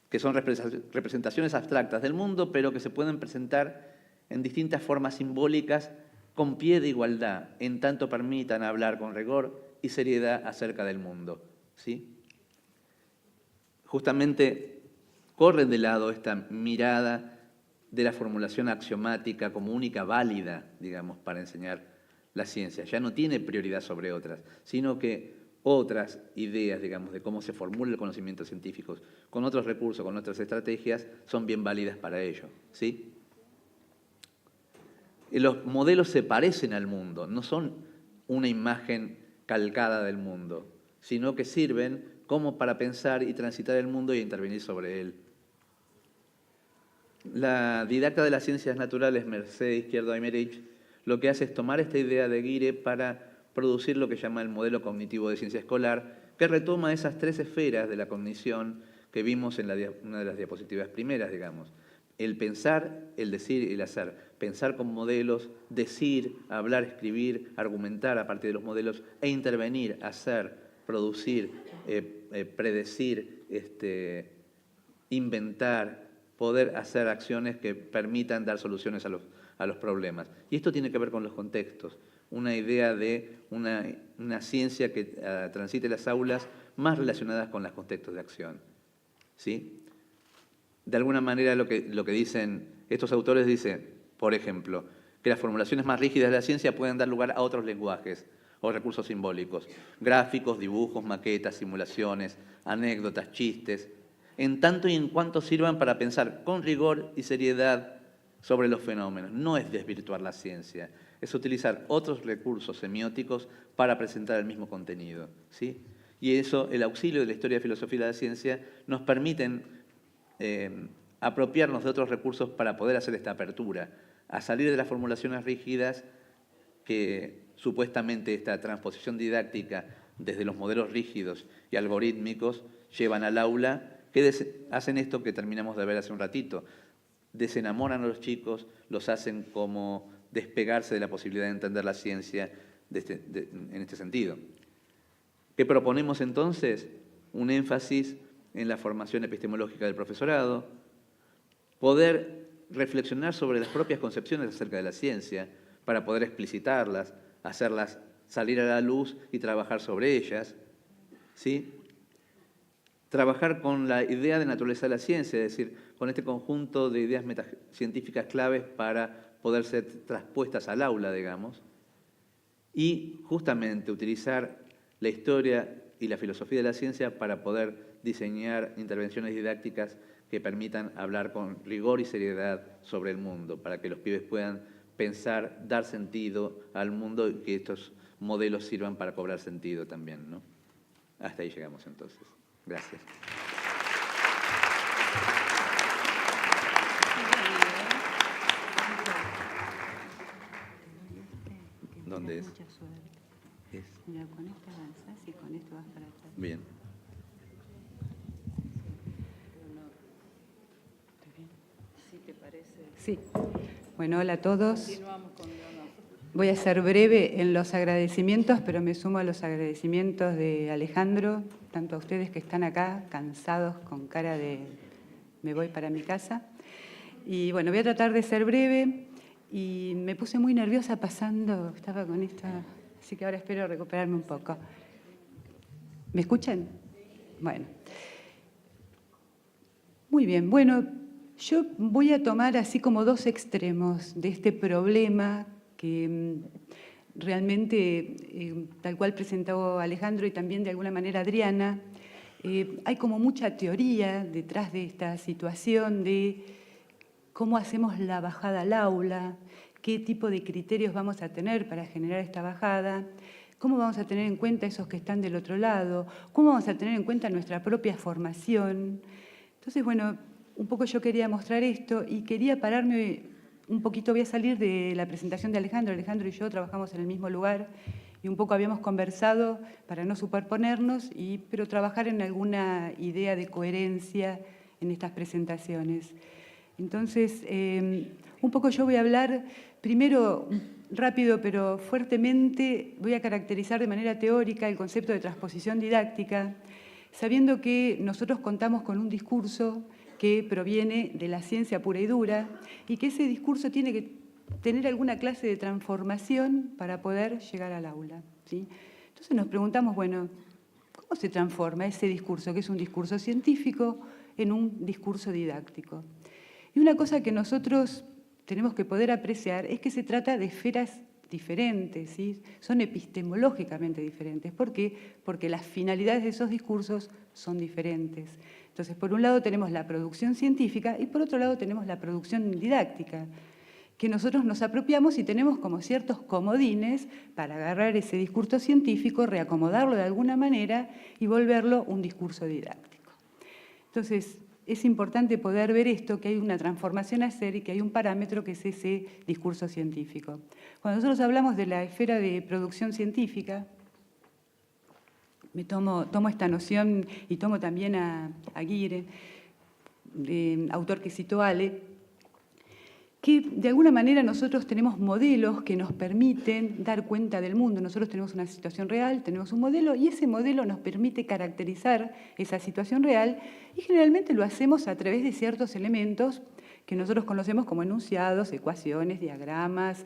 Que son representaciones abstractas del mundo, pero que se pueden presentar en distintas formas simbólicas con pie de igualdad, en tanto permitan hablar con rigor y seriedad acerca del mundo, ¿sí? Justamente corre de lado esta mirada de la formulación axiomática como única válida, digamos, para enseñar la ciencia. Ya no tiene prioridad sobre otras, sino que otras ideas, digamos, de cómo se formula el conocimiento científico, con otros recursos, con otras estrategias, son bien válidas para ello, ¿sí? Los modelos se parecen al mundo, no son una imagen calcada del mundo, sino que sirven como para pensar y transitar el mundo y intervenir sobre él. La didacta de las ciencias naturales, Mercedes Izquierdo Aymerich, lo que hace es tomar esta idea de Guire para producir lo que llama el modelo cognitivo de ciencia escolar, que retoma esas tres esferas de la cognición que vimos en una de las diapositivas primeras, digamos. El pensar, el decir y el hacer. Pensar con modelos, decir, hablar, escribir, argumentar a partir de los modelos e intervenir, hacer, producir, predecir, inventar, poder hacer acciones que permitan dar soluciones a los problemas. Y esto tiene que ver con los contextos. Una idea de una ciencia que transite las aulas más relacionadas con los contextos de acción, ¿sí? De alguna manera lo que dicen estos autores dicen, por ejemplo, que las formulaciones más rígidas de la ciencia pueden dar lugar a otros lenguajes o recursos simbólicos, gráficos, dibujos, maquetas, simulaciones, anécdotas, chistes, en tanto y en cuanto sirvan para pensar con rigor y seriedad sobre los fenómenos. No es desvirtuar la ciencia, es utilizar otros recursos semióticos para presentar el mismo contenido, ¿sí? Y eso, el auxilio de la historia de filosofía de la ciencia, nos permiten apropiarnos de otros recursos para poder hacer esta apertura, a salir de las formulaciones rígidas que supuestamente esta transposición didáctica desde los modelos rígidos y algorítmicos llevan al aula, que hacen esto que terminamos de ver hace un ratito, desenamoran a los chicos, los hacen como despegarse de la posibilidad de entender la ciencia en este sentido. ¿Qué proponemos entonces? Un énfasis en la formación epistemológica del profesorado, poder reflexionar sobre las propias concepciones acerca de la ciencia para poder explicitarlas, hacerlas salir a la luz y trabajar sobre ellas, ¿sí? trabajar con la idea de naturaleza de la ciencia, es decir, con este conjunto de ideas científicas claves para poder ser traspuestas al aula, digamos, y justamente utilizar la historia y la filosofía de la ciencia para poder diseñar intervenciones didácticas que permitan hablar con rigor y seriedad sobre el mundo, para que los pibes puedan pensar, dar sentido al mundo y que estos modelos sirvan para cobrar sentido también, ¿no? Hasta ahí llegamos entonces. Gracias. ¿Dónde es?
Mucha suerte.
Es.
Mira, con esto avanzás y con esto vas para atrás.
Bien.
¿Sí te parece?
Sí. Bueno, hola a todos.
Continuamos con Leonor.
Voy a ser breve en los agradecimientos, pero me sumo a los agradecimientos de Alejandro, tanto a ustedes que están acá, cansados, con cara de me voy para mi casa. Y bueno, voy a tratar de ser breve y me puse muy nerviosa pasando, estaba con esta, así que ahora espero recuperarme un poco. ¿Me escuchan? Bueno. Muy bien, bueno, yo voy a tomar así como dos extremos de este problema que realmente, tal cual presentó Alejandro y también de alguna manera Adriana, hay como mucha teoría detrás de esta situación de cómo hacemos la bajada al aula, qué tipo de criterios vamos a tener para generar esta bajada, cómo vamos a tener en cuenta esos que están del otro lado, cómo vamos a tener en cuenta nuestra propia formación. Entonces, bueno, un poco yo quería mostrar esto y quería pararme un poquito, voy a salir de la presentación de Alejandro. Alejandro y yo trabajamos en el mismo lugar y un poco habíamos conversado para no superponernos, pero trabajar en alguna idea de coherencia en estas presentaciones. Entonces, un poco yo voy a hablar, primero, rápido pero fuertemente, voy a caracterizar de manera teórica el concepto de transposición didáctica, sabiendo que nosotros contamos con un discurso que proviene de la ciencia pura y dura y que ese discurso tiene que tener alguna clase de transformación para poder llegar al aula, ¿sí? Entonces nos preguntamos, bueno, ¿cómo se transforma ese discurso, que es un discurso científico, en un discurso didáctico? Y una cosa que nosotros tenemos que poder apreciar es que se trata de esferas diferentes, ¿sí? Son epistemológicamente diferentes. ¿Por qué? Porque las finalidades de esos discursos son diferentes. Entonces, por un lado tenemos la producción científica y por otro lado tenemos la producción didáctica, que nosotros nos apropiamos y tenemos como ciertos comodines para agarrar ese discurso científico, reacomodarlo de alguna manera y volverlo un discurso didáctico. Entonces, es importante poder ver esto, que hay una transformación a hacer y que hay un parámetro que es ese discurso científico. Cuando nosotros hablamos de la esfera de producción científica, me tomo esta noción y tomo también a Guire, autor que citó Ale, que de alguna manera nosotros tenemos modelos que nos permiten dar cuenta del mundo. Nosotros tenemos una situación real, tenemos un modelo y ese modelo nos permite caracterizar esa situación real y generalmente lo hacemos a través de ciertos elementos que nosotros conocemos como enunciados, ecuaciones, diagramas,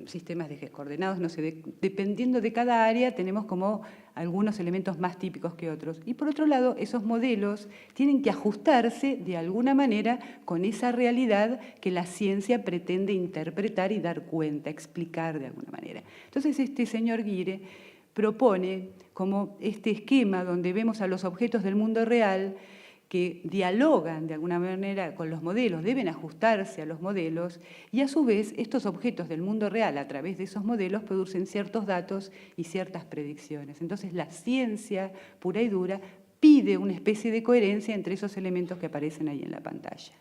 sistemas de coordenados, no sé, dependiendo de cada área tenemos como algunos elementos más típicos que otros. Y por otro lado, esos modelos tienen que ajustarse de alguna manera con esa realidad que la ciencia pretende interpretar y dar cuenta, explicar de alguna manera. Entonces, este señor Guire propone como este esquema donde vemos a los objetos del mundo real que dialogan de alguna manera con los modelos, deben ajustarse a los modelos y a su vez estos objetos del mundo real a través de esos modelos producen ciertos datos y ciertas predicciones. Entonces la ciencia pura y dura pide una especie de coherencia entre esos elementos que aparecen ahí en la pantalla.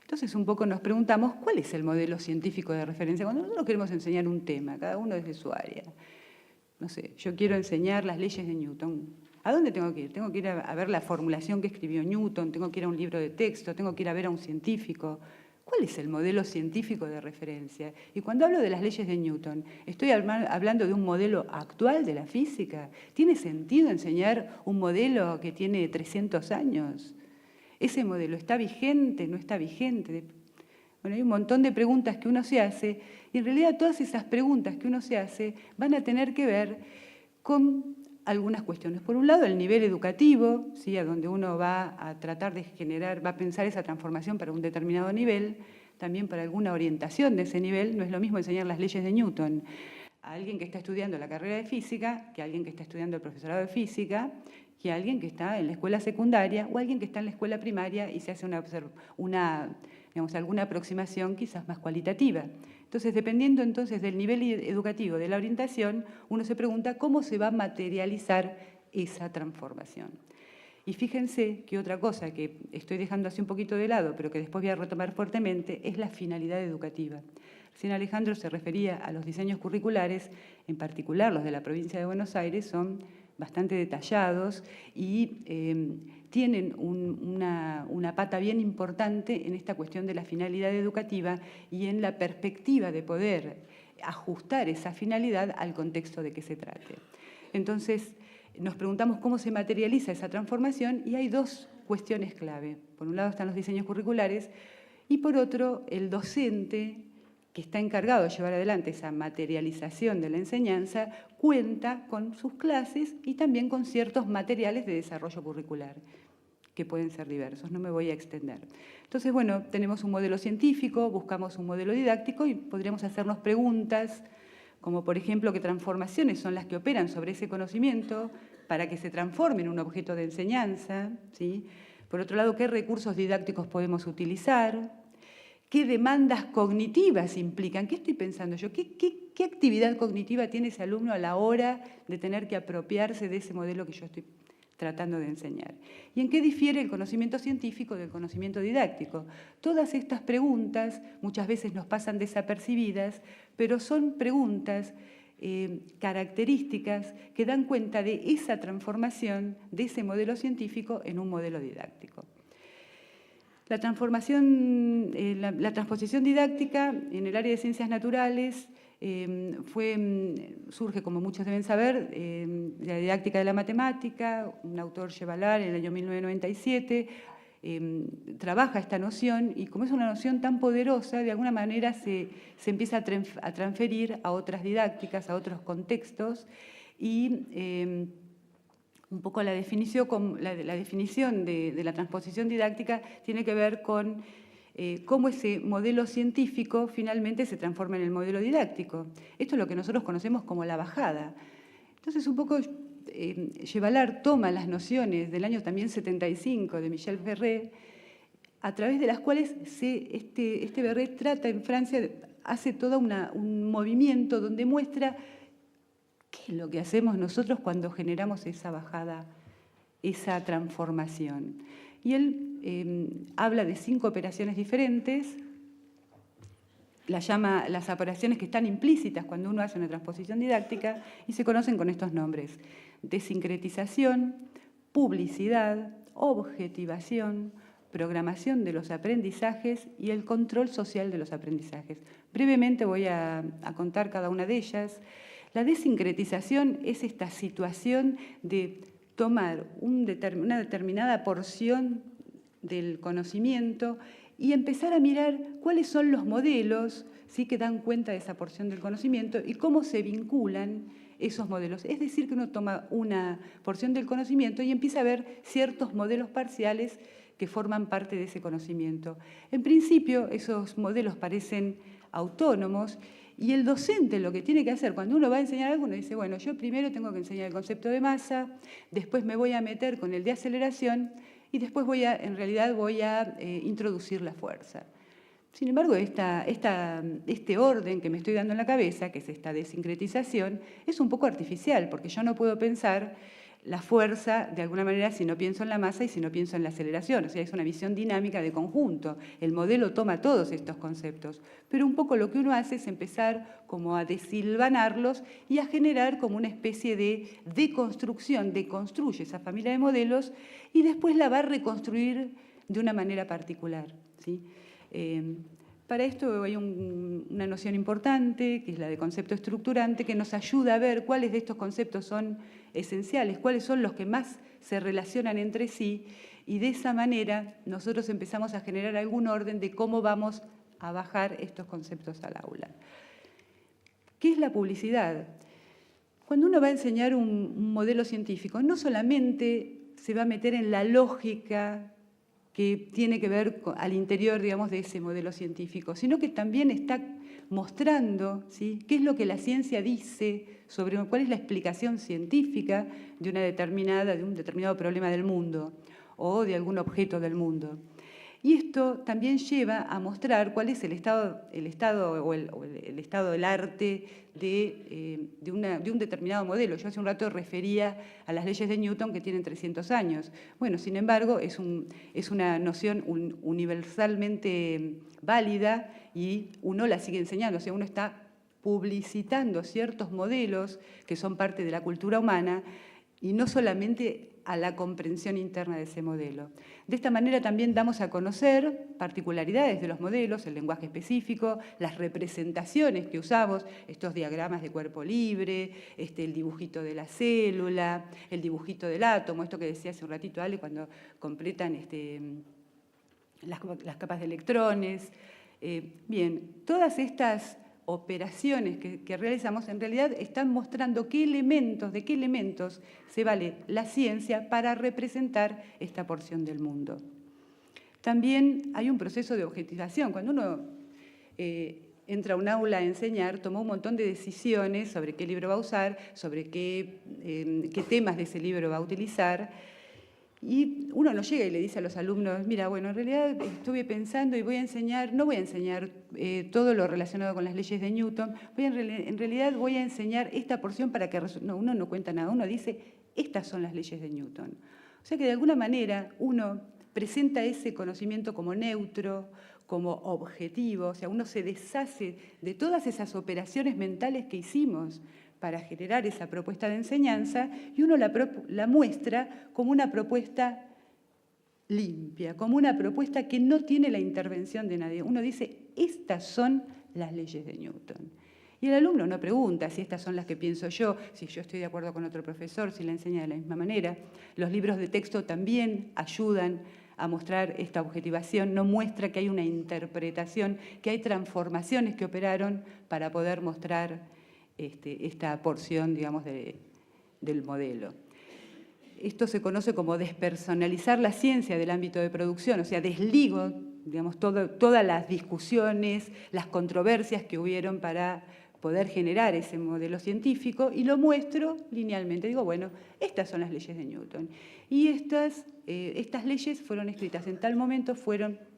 Entonces un poco nos preguntamos cuál es el modelo científico de referencia cuando nosotros queremos enseñar un tema, cada uno desde su área. No sé, yo quiero enseñar las leyes de Newton. ¿A dónde tengo que ir? Tengo que ir a ver la formulación que escribió Newton, tengo que ir a un libro de texto, tengo que ir a ver a un científico. ¿Cuál es el modelo científico de referencia? Y cuando hablo de las leyes de Newton, ¿estoy hablando de un modelo actual de la física? ¿Tiene sentido enseñar un modelo que tiene 300 años? ¿Ese modelo está vigente? ¿No está vigente? Bueno, hay un montón de preguntas que uno se hace y en realidad todas esas preguntas que uno se hace van a tener que ver con algunas cuestiones. Por un lado, el nivel educativo, ¿sí? A donde uno va a tratar de generar, va a pensar esa transformación para un determinado nivel, también para alguna orientación de ese nivel. No es lo mismo enseñar las leyes de Newton a alguien que está estudiando la carrera de física, que a alguien que está estudiando el profesorado de física, que a alguien que está en la escuela secundaria o alguien que está en la escuela primaria y se hace alguna aproximación quizás más cualitativa. Entonces, dependiendo entonces del nivel educativo, de la orientación, uno se pregunta cómo se va a materializar esa transformación. Y fíjense que otra cosa que estoy dejando así un poquito de lado, pero que después voy a retomar fuertemente, es la finalidad educativa. Recién Alejandro se refería a los diseños curriculares, en particular los de la provincia de Buenos Aires, son bastante detallados y tienen una pata bien importante en esta cuestión de la finalidad educativa y en la perspectiva de poder ajustar esa finalidad al contexto de que se trate. Entonces, nos preguntamos cómo se materializa esa transformación y hay dos cuestiones clave. Por un lado están los diseños curriculares y por otro el docente que está encargado de llevar adelante esa materialización de la enseñanza cuenta con sus clases y también con ciertos materiales de desarrollo curricular que pueden ser diversos, no me voy a extender. Entonces, bueno, tenemos un modelo científico, buscamos un modelo didáctico y podríamos hacernos preguntas como por ejemplo qué transformaciones son las que operan sobre ese conocimiento para que se transforme en un objeto de enseñanza, ¿sí? Por otro lado, qué recursos didácticos podemos utilizar, qué demandas cognitivas implican, qué estoy pensando yo, qué actividad cognitiva tiene ese alumno a la hora de tener que apropiarse de ese modelo que yo estoy tratando de enseñar. ¿Y en qué difiere el conocimiento científico del conocimiento didáctico? Todas estas preguntas muchas veces nos pasan desapercibidas, pero son preguntas características que dan cuenta de esa transformación de ese modelo científico en un modelo didáctico. La transposición didáctica en el área de ciencias naturales surge, como muchos deben saber, de la didáctica de la matemática, un autor Chevalar en el año 1997, trabaja esta noción y como es una noción tan poderosa, de alguna manera se empieza a transferir a otras didácticas, a otros contextos y un poco la definición de la transposición didáctica tiene que ver con cómo ese modelo científico finalmente se transforma en el modelo didáctico. Esto es lo que nosotros conocemos como la bajada. Entonces, un poco Chevalar toma las nociones del año también 75 de Michel Ferré, a través de las cuales este Ferré trata en Francia, hace todo un movimiento donde muestra qué es lo que hacemos nosotros cuando generamos esa bajada, esa transformación. Y él habla de 5 operaciones diferentes, las llama las operaciones que están implícitas cuando uno hace una transposición didáctica y se conocen con estos nombres: desincretización, publicidad, objetivación, programación de los aprendizajes y el control social de los aprendizajes. Brevemente voy a contar cada una de ellas. La desincretización es esta situación de tomar una determinada porción del conocimiento y empezar a mirar cuáles son los modelos, ¿sí?, que dan cuenta de esa porción del conocimiento y cómo se vinculan esos modelos. Es decir, que uno toma una porción del conocimiento y empieza a ver ciertos modelos parciales que forman parte de ese conocimiento. En principio, esos modelos parecen autónomos y el docente lo que tiene que hacer cuando uno va a enseñar algo, uno dice, bueno, yo primero tengo que enseñar el concepto de masa, después me voy a meter con el de aceleración y después en realidad voy a introducir la fuerza. Sin embargo, este orden que me estoy dando en la cabeza, que es esta desincretización, es un poco artificial, porque yo no puedo pensar la fuerza de alguna manera si no pienso en la masa y si no pienso en la aceleración. O sea, es una visión dinámica de conjunto. El modelo toma todos estos conceptos, pero un poco lo que uno hace es empezar como a desilvanarlos y a generar como una especie de deconstrucción, deconstruye esa familia de modelos y después la va a reconstruir de una manera particular, ¿sí? Para esto hay una noción importante, que es la de concepto estructurante, que nos ayuda a ver cuáles de estos conceptos son esenciales, cuáles son los que más se relacionan entre sí, y de esa manera nosotros empezamos a generar algún orden de cómo vamos a bajar estos conceptos al aula. ¿Qué es la publicidad? Cuando uno va a enseñar un modelo científico, no solamente se va a meter en la lógica que tiene que ver al interior, digamos, de ese modelo científico, sino que también está mostrando, ¿sí?, qué es lo que la ciencia dice sobre cuál es la explicación científica de un determinado problema del mundo o de algún objeto del mundo. Y esto también lleva a mostrar cuál es el estado del arte de un determinado modelo. Yo hace un rato refería a las leyes de Newton que tienen 300 años. Bueno, sin embargo, es una noción universalmente válida y uno la sigue enseñando. O sea, uno está publicitando ciertos modelos que son parte de la cultura humana y no solamente a la comprensión interna de ese modelo. De esta manera también damos a conocer particularidades de los modelos, el lenguaje específico, las representaciones que usamos, estos diagramas de cuerpo libre, el dibujito de la célula, el dibujito del átomo, esto que decía hace un ratito Ale, cuando completan las capas de electrones. Bien, todas estas operaciones que realizamos en realidad están mostrando de qué elementos se vale la ciencia para representar esta porción del mundo. También hay un proceso de objetivación. Cuando uno entra a un aula a enseñar, toma un montón de decisiones sobre qué libro va a usar, sobre qué temas de ese libro va a utilizar. Y uno no llega y le dice a los alumnos, mira, bueno, en realidad estuve pensando y no voy a enseñar todo lo relacionado con las leyes de Newton, en realidad voy a enseñar esta porción para que... No, uno no cuenta nada, uno dice, estas son las leyes de Newton. O sea que de alguna manera uno presenta ese conocimiento como neutro, como objetivo, o sea, uno se deshace de todas esas operaciones mentales que hicimos para generar esa propuesta de enseñanza y uno la muestra como una propuesta limpia, como una propuesta que no tiene la intervención de nadie. Uno dice, estas son las leyes de Newton. Y el alumno no pregunta si estas son las que pienso yo, si yo estoy de acuerdo con otro profesor, si la enseña de la misma manera. Los libros de texto también ayudan a mostrar esta objetivación, no muestra que hay una interpretación, que hay transformaciones que operaron para poder mostrar esta porción, digamos, del modelo. Esto se conoce como despersonalizar la ciencia del ámbito de producción, o sea, desligo, digamos, todas las discusiones, las controversias que hubieron para poder generar ese modelo científico y lo muestro linealmente. Digo, bueno, estas son las leyes de Newton. Y estas leyes fueron escritas en tal momento,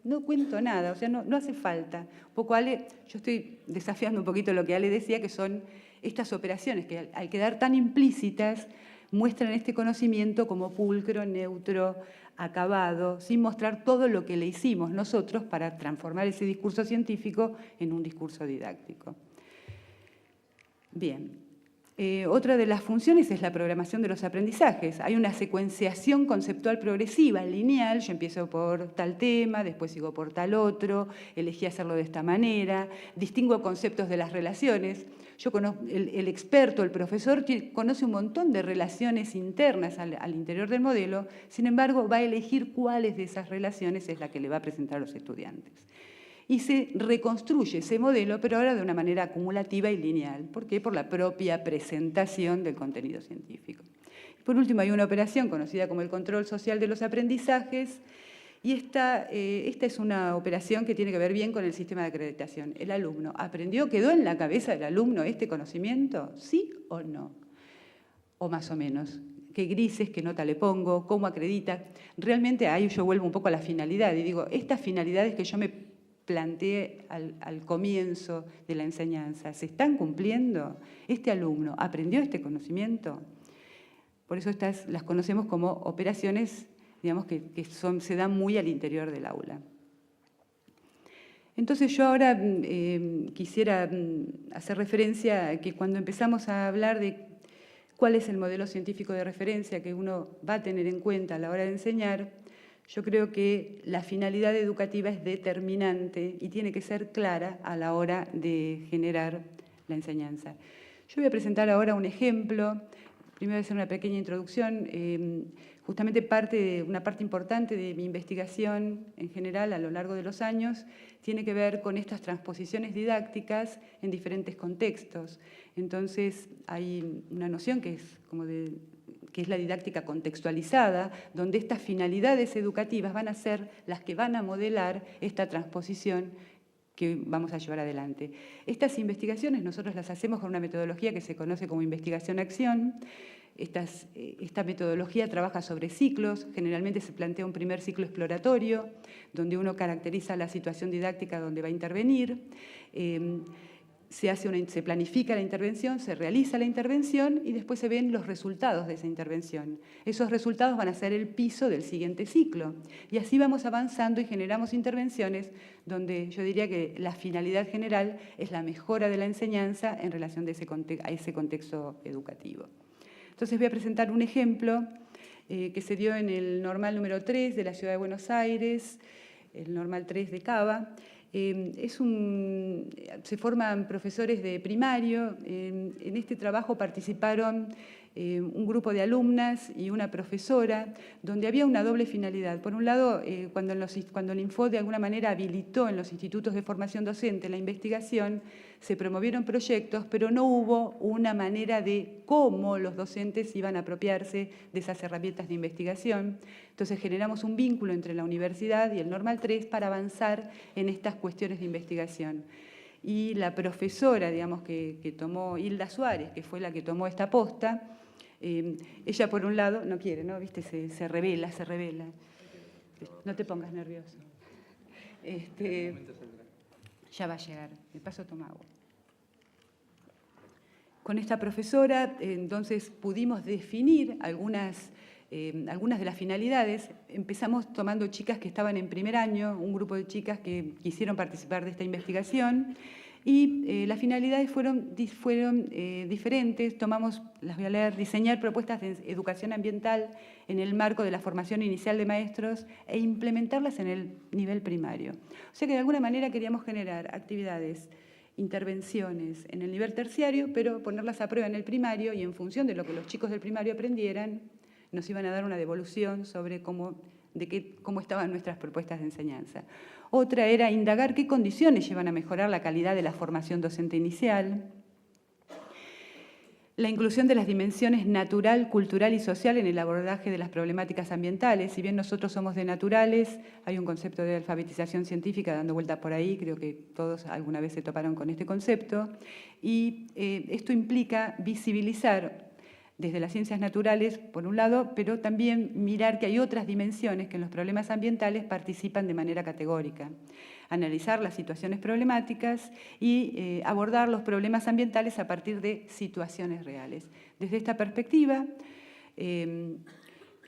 no cuento nada, o sea, no hace falta. Un poco Ale, yo estoy desafiando un poquito lo que Ale decía, que son estas operaciones que al quedar tan implícitas muestran este conocimiento como pulcro, neutro, acabado, sin mostrar todo lo que le hicimos nosotros para transformar ese discurso científico en un discurso didáctico. Bien. Otra de las funciones es la programación de los aprendizajes. Hay una secuenciación conceptual progresiva, lineal. Yo empiezo por tal tema, después sigo por tal otro, elegí hacerlo de esta manera, distingo conceptos de las relaciones. Yo conozco, el experto, el profesor, conoce un montón de relaciones internas al interior del modelo, sin embargo, va a elegir cuáles de esas relaciones es la que le va a presentar a los estudiantes. Y se reconstruye ese modelo, pero ahora de una manera acumulativa y lineal. ¿Por qué? Por la propia presentación del contenido científico. Por último, hay una operación conocida como el control social de los aprendizajes, y esta es una operación que tiene que ver bien con el sistema de acreditación. El alumno aprendió, quedó en la cabeza del alumno este conocimiento, ¿sí o no? O más o menos. ¿Qué grises, qué nota le pongo? ¿Cómo acredita? Realmente ahí yo vuelvo un poco a la finalidad y digo, estas finalidades que yo me planteé al comienzo de la enseñanza, ¿se están cumpliendo? ¿Este alumno aprendió este conocimiento? Por eso las conocemos como operaciones, digamos, que se dan muy al interior del aula. Entonces yo ahora quisiera hacer referencia a que cuando empezamos a hablar de cuál es el modelo científico de referencia que uno va a tener en cuenta a la hora de enseñar, yo creo que la finalidad educativa es determinante y tiene que ser clara a la hora de generar la enseñanza. Yo voy a presentar ahora un ejemplo. Primero voy a hacer una pequeña introducción. Justamente una parte importante de mi investigación en general a lo largo de los años tiene que ver con estas transposiciones didácticas en diferentes contextos. Entonces, hay una noción que es la didáctica contextualizada, donde estas finalidades educativas van a ser las que van a modelar esta transposición que vamos a llevar adelante. Estas investigaciones nosotros las hacemos con una metodología que se conoce como investigación-acción. Esta metodología trabaja sobre ciclos, generalmente se plantea un primer ciclo exploratorio, donde uno caracteriza la situación didáctica donde va a intervenir, se planifica la intervención, se realiza la intervención y después se ven los resultados de esa intervención. Esos resultados van a ser el piso del siguiente ciclo. Y así vamos avanzando y generamos intervenciones donde yo diría que la finalidad general es la mejora de la enseñanza en relación a ese contexto educativo. Entonces voy a presentar un ejemplo que se dio en el normal número 3 de la Ciudad de Buenos Aires, el normal 3 de Cava. Se forman profesores de primario. En este trabajo participaron un grupo de alumnas y una profesora, donde había una doble finalidad. Por un lado, cuando el Info de alguna manera habilitó en los institutos de formación docente la investigación, se promovieron proyectos, pero no hubo una manera de cómo los docentes iban a apropiarse de esas herramientas de investigación. Entonces generamos un vínculo entre la universidad y el Normal 3 para avanzar en estas cuestiones de investigación. Y la profesora, digamos, que tomó, Hilda Suárez, que fue la que tomó esta posta, ella por un lado, no quiere, ¿no? ¿Viste? Se revela. No te pongas nervioso. Ya va a llegar, de paso toma agua. Con esta profesora, entonces, pudimos definir algunas de las finalidades. Empezamos tomando chicas que estaban en primer año, un grupo de chicas que quisieron participar de esta investigación, y las finalidades fueron diferentes. Las voy a leer: diseñar propuestas de educación ambiental en el marco de la formación inicial de maestros e implementarlas en el nivel primario. O sea que de alguna manera queríamos generar actividades, intervenciones en el nivel terciario, pero ponerlas a prueba en el primario, y en función de lo que los chicos del primario aprendieran, nos iban a dar una devolución sobre cómo estaban nuestras propuestas de enseñanza. Otra era indagar qué condiciones llevan a mejorar la calidad de la formación docente inicial. La inclusión de las dimensiones natural, cultural y social en el abordaje de las problemáticas ambientales. Si bien nosotros somos de naturales, hay un concepto de alfabetización científica dando vuelta por ahí, creo que todos alguna vez se toparon con este concepto, y esto implica visibilizar desde las ciencias naturales, por un lado, pero también mirar que hay otras dimensiones que en los problemas ambientales participan de manera categórica. Analizar las situaciones problemáticas y abordar los problemas ambientales a partir de situaciones reales. Desde esta perspectiva,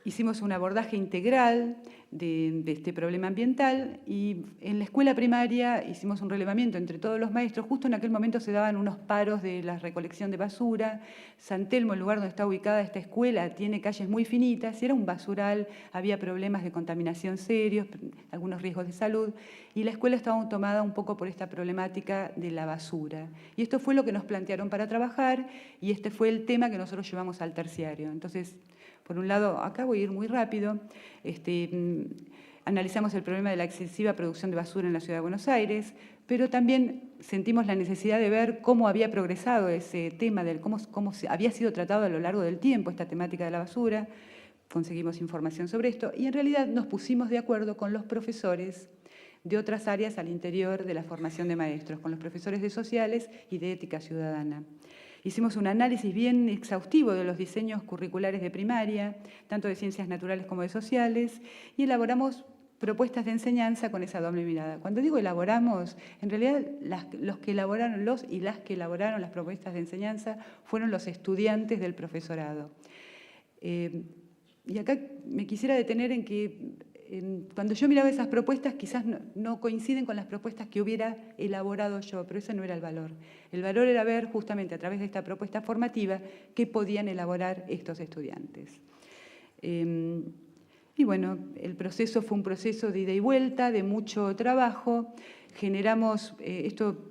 hicimos un abordaje integral de este problema ambiental, y en la escuela primaria hicimos un relevamiento entre todos los maestros. Justo en aquel momento se daban unos paros de la recolección de basura. San Telmo, el lugar donde está ubicada esta escuela, tiene calles muy finitas y era un basural, había problemas de contaminación serios, algunos riesgos de salud, y la escuela estaba tomada un poco por esta problemática de la basura. Y esto fue lo que nos plantearon para trabajar, y este fue el tema que nosotros llevamos al terciario. Entonces, por un lado, acá voy a ir muy rápido, analizamos el problema de la excesiva producción de basura en la Ciudad de Buenos Aires, pero también sentimos la necesidad de ver cómo había progresado ese tema, cómo había sido tratado a lo largo del tiempo esta temática de la basura. Conseguimos información sobre esto y en realidad nos pusimos de acuerdo con los profesores de otras áreas al interior de la formación de maestros, con los profesores de sociales y de ética ciudadana. Hicimos un análisis bien exhaustivo de los diseños curriculares de primaria, tanto de ciencias naturales como de sociales, y elaboramos propuestas de enseñanza con esa doble mirada. Cuando digo elaboramos, en realidad los que elaboraron las propuestas de enseñanza fueron los estudiantes del profesorado. Y acá me quisiera detener en que cuando yo miraba esas propuestas quizás no coinciden con las propuestas que hubiera elaborado yo, pero ese no era el valor. El valor era ver justamente a través de esta propuesta formativa qué podían elaborar estos estudiantes. Y bueno, el proceso fue un proceso de ida y vuelta, de mucho trabajo. Generamos, esto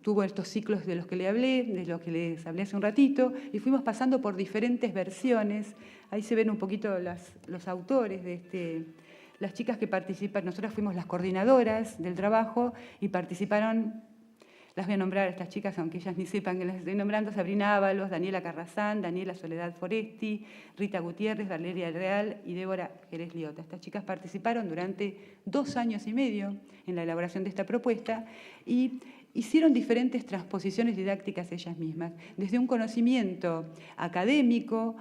tuvo estos ciclos de los que le hablé, de los que les hablé hace un ratito, y fuimos pasando por diferentes versiones. Ahí se ven un poquito los autores de las chicas que participan. Nosotras fuimos las coordinadoras del trabajo y participaron. Las voy a nombrar a estas chicas, aunque ellas ni sepan que las estoy nombrando: Sabrina Ábalos, Daniela Carrazán, Daniela Soledad Foresti, Rita Gutiérrez, Valeria Real y Débora Jerez Liota. Estas chicas participaron durante 2 años y medio en la elaboración de esta propuesta y hicieron diferentes transposiciones didácticas ellas mismas. Desde un conocimiento académico,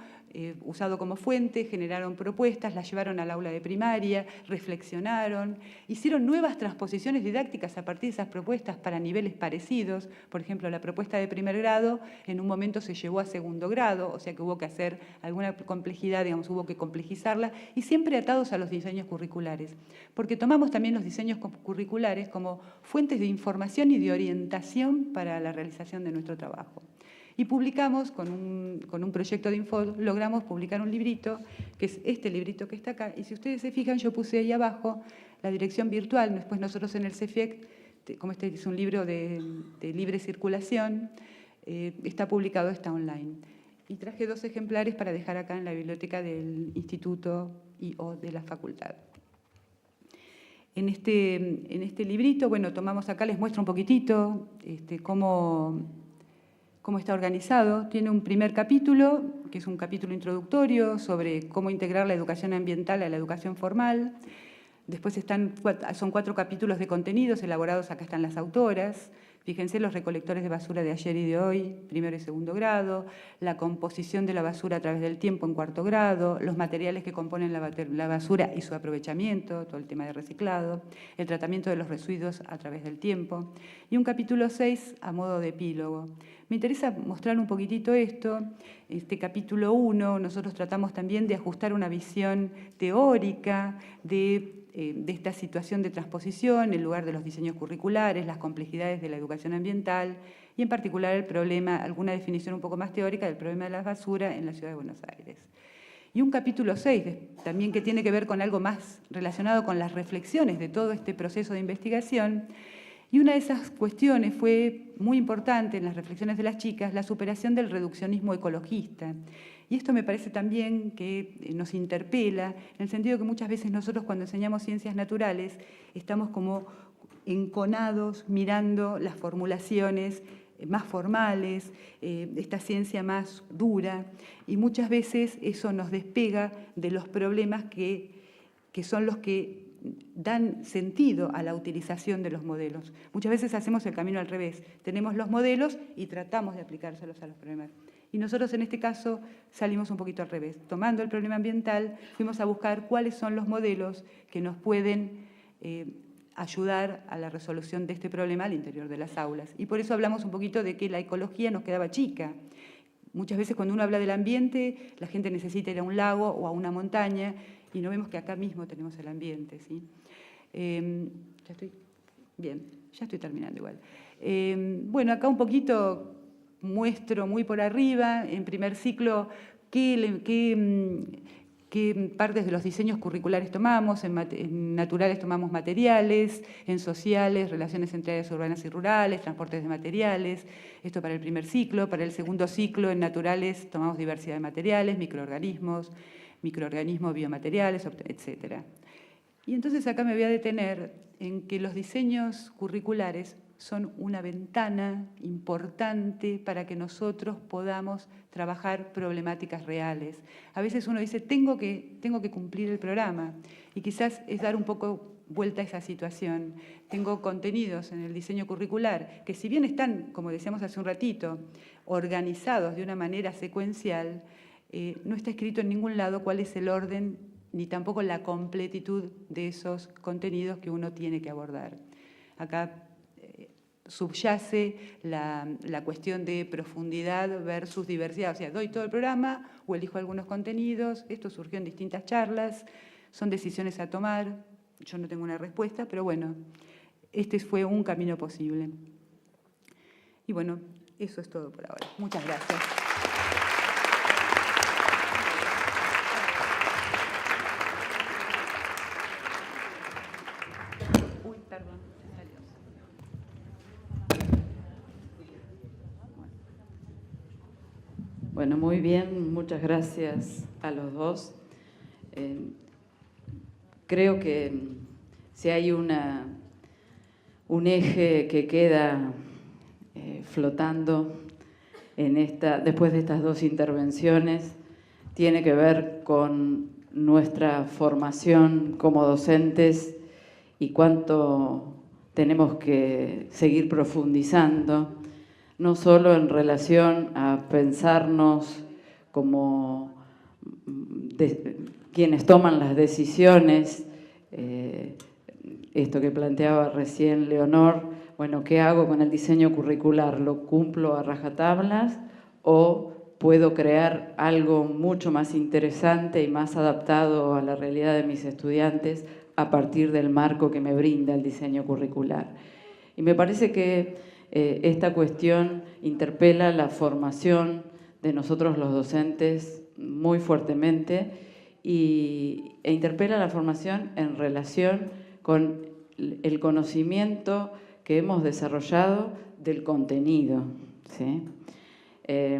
usado como fuente, generaron propuestas, las llevaron al aula de primaria, reflexionaron, hicieron nuevas transposiciones didácticas a partir de esas propuestas para niveles parecidos. Por ejemplo, la propuesta de primer grado en un momento se llevó a segundo grado, o sea que hubo que hacer alguna complejidad, digamos, hubo que complejizarla, y siempre atados a los diseños curriculares, porque tomamos también los diseños curriculares como fuentes de información y de orientación para la realización de nuestro trabajo. Y publicamos, con un proyecto de Info, logramos publicar un librito, que es este librito que está acá. Y si ustedes se fijan, yo puse ahí abajo la dirección virtual. Después nosotros en el CEFIEC, como este es un libro de libre circulación, está publicado, está online. Y traje 2 ejemplares para dejar acá en la biblioteca del Instituto y/o de la facultad. En este librito, bueno, tomamos acá, les muestro un poquitito cómo está organizado. Tiene un primer capítulo, que es un capítulo introductorio sobre cómo integrar la educación ambiental a la educación formal. Después son 4 capítulos de contenidos elaborados, acá están las autoras. Fíjense, los recolectores de basura de ayer y de hoy, primero y segundo grado, la composición de la basura a través del tiempo en cuarto grado, los materiales que componen la basura y su aprovechamiento, todo el tema de reciclado, el tratamiento de los residuos a través del tiempo, y un capítulo 6 a modo de epílogo. Me interesa mostrar un poquitito esto. Este capítulo 1 nosotros tratamos también de ajustar una visión teórica de esta situación de transposición, el lugar de los diseños curriculares, las complejidades de la educación ambiental y en particular el problema, alguna definición un poco más teórica del problema de la basura en la ciudad de Buenos Aires. Y un capítulo 6 también que tiene que ver con algo más relacionado con las reflexiones de todo este proceso de investigación. Y una de esas cuestiones fue muy importante en las reflexiones de las chicas, la superación del reduccionismo ecologista. Y esto me parece también que nos interpela, en el sentido que muchas veces nosotros cuando enseñamos ciencias naturales estamos como enconados mirando las formulaciones más formales, esta ciencia más dura, y muchas veces eso nos despega de los problemas que son los que dan sentido a la utilización de los modelos. Muchas veces hacemos el camino al revés, tenemos los modelos y tratamos de aplicárselos a los problemas. Y nosotros en este caso salimos un poquito al revés. Tomando el problema ambiental, fuimos a buscar cuáles son los modelos que nos pueden ayudar a la resolución de este problema al interior de las aulas. Y por eso hablamos un poquito de que la ecología nos quedaba chica. Muchas veces cuando uno habla del ambiente, la gente necesita ir a un lago o a una montaña, y no vemos que acá mismo tenemos el ambiente, ¿sí? Ya estoy terminando igual. Bueno, acá un poquito muestro muy por arriba, en primer ciclo, qué partes de los diseños curriculares tomamos. En naturales tomamos materiales, en sociales, relaciones entre áreas urbanas y rurales, transportes de materiales. Esto para el primer ciclo. Para el segundo ciclo, en naturales, tomamos diversidad de materiales, microorganismos, biomateriales, etc. Y entonces acá me voy a detener en que los diseños curriculares son una ventana importante para que nosotros podamos trabajar problemáticas reales. A veces uno dice, tengo que cumplir el programa, y quizás es dar un poco vuelta a esa situación. Tengo contenidos en el diseño curricular que, si bien están, como decíamos hace un ratito, organizados de una manera secuencial, no está escrito en ningún lado cuál es el orden ni tampoco la completitud de esos contenidos que uno tiene que abordar. Acá subyace la cuestión de profundidad versus diversidad. O sea, doy todo el programa o elijo algunos contenidos. Esto surgió en distintas charlas, son decisiones a tomar. Yo no tengo una respuesta, pero bueno, este fue un camino posible. Y bueno, eso es todo por ahora. Muchas gracias.
Bueno, muy bien, muchas gracias a los dos. Creo que si hay un eje que queda flotando después de estas dos intervenciones, tiene que ver con nuestra formación como docentes y cuánto tenemos que seguir profundizando, no solo en relación a pensarnos como quienes toman las decisiones, esto que planteaba recién Leonor, bueno, ¿qué hago con el diseño curricular? ¿Lo cumplo a rajatablas o puedo crear algo mucho más interesante y más adaptado a la realidad de mis estudiantes a partir del marco que me brinda el diseño curricular? Y me parece que esta cuestión interpela la formación de nosotros los docentes muy fuertemente e interpela la formación en relación con el conocimiento que hemos desarrollado del contenido, ¿sí?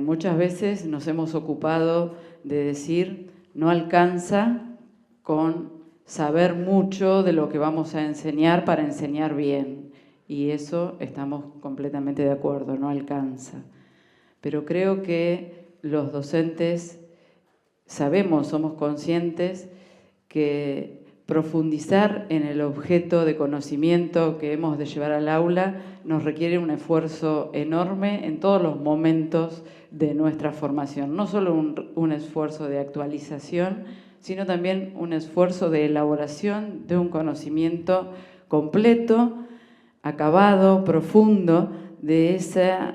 Muchas veces nos hemos ocupado de decir no alcanza con saber mucho de lo que vamos a enseñar para enseñar bien. Y eso estamos completamente de acuerdo, no alcanza. Pero creo que los docentes sabemos, somos conscientes que profundizar en el objeto de conocimiento que hemos de llevar al aula nos requiere un esfuerzo enorme en todos los momentos de nuestra formación. No solo un esfuerzo de actualización, sino también un esfuerzo de elaboración de un conocimiento completo, acabado, profundo, de esa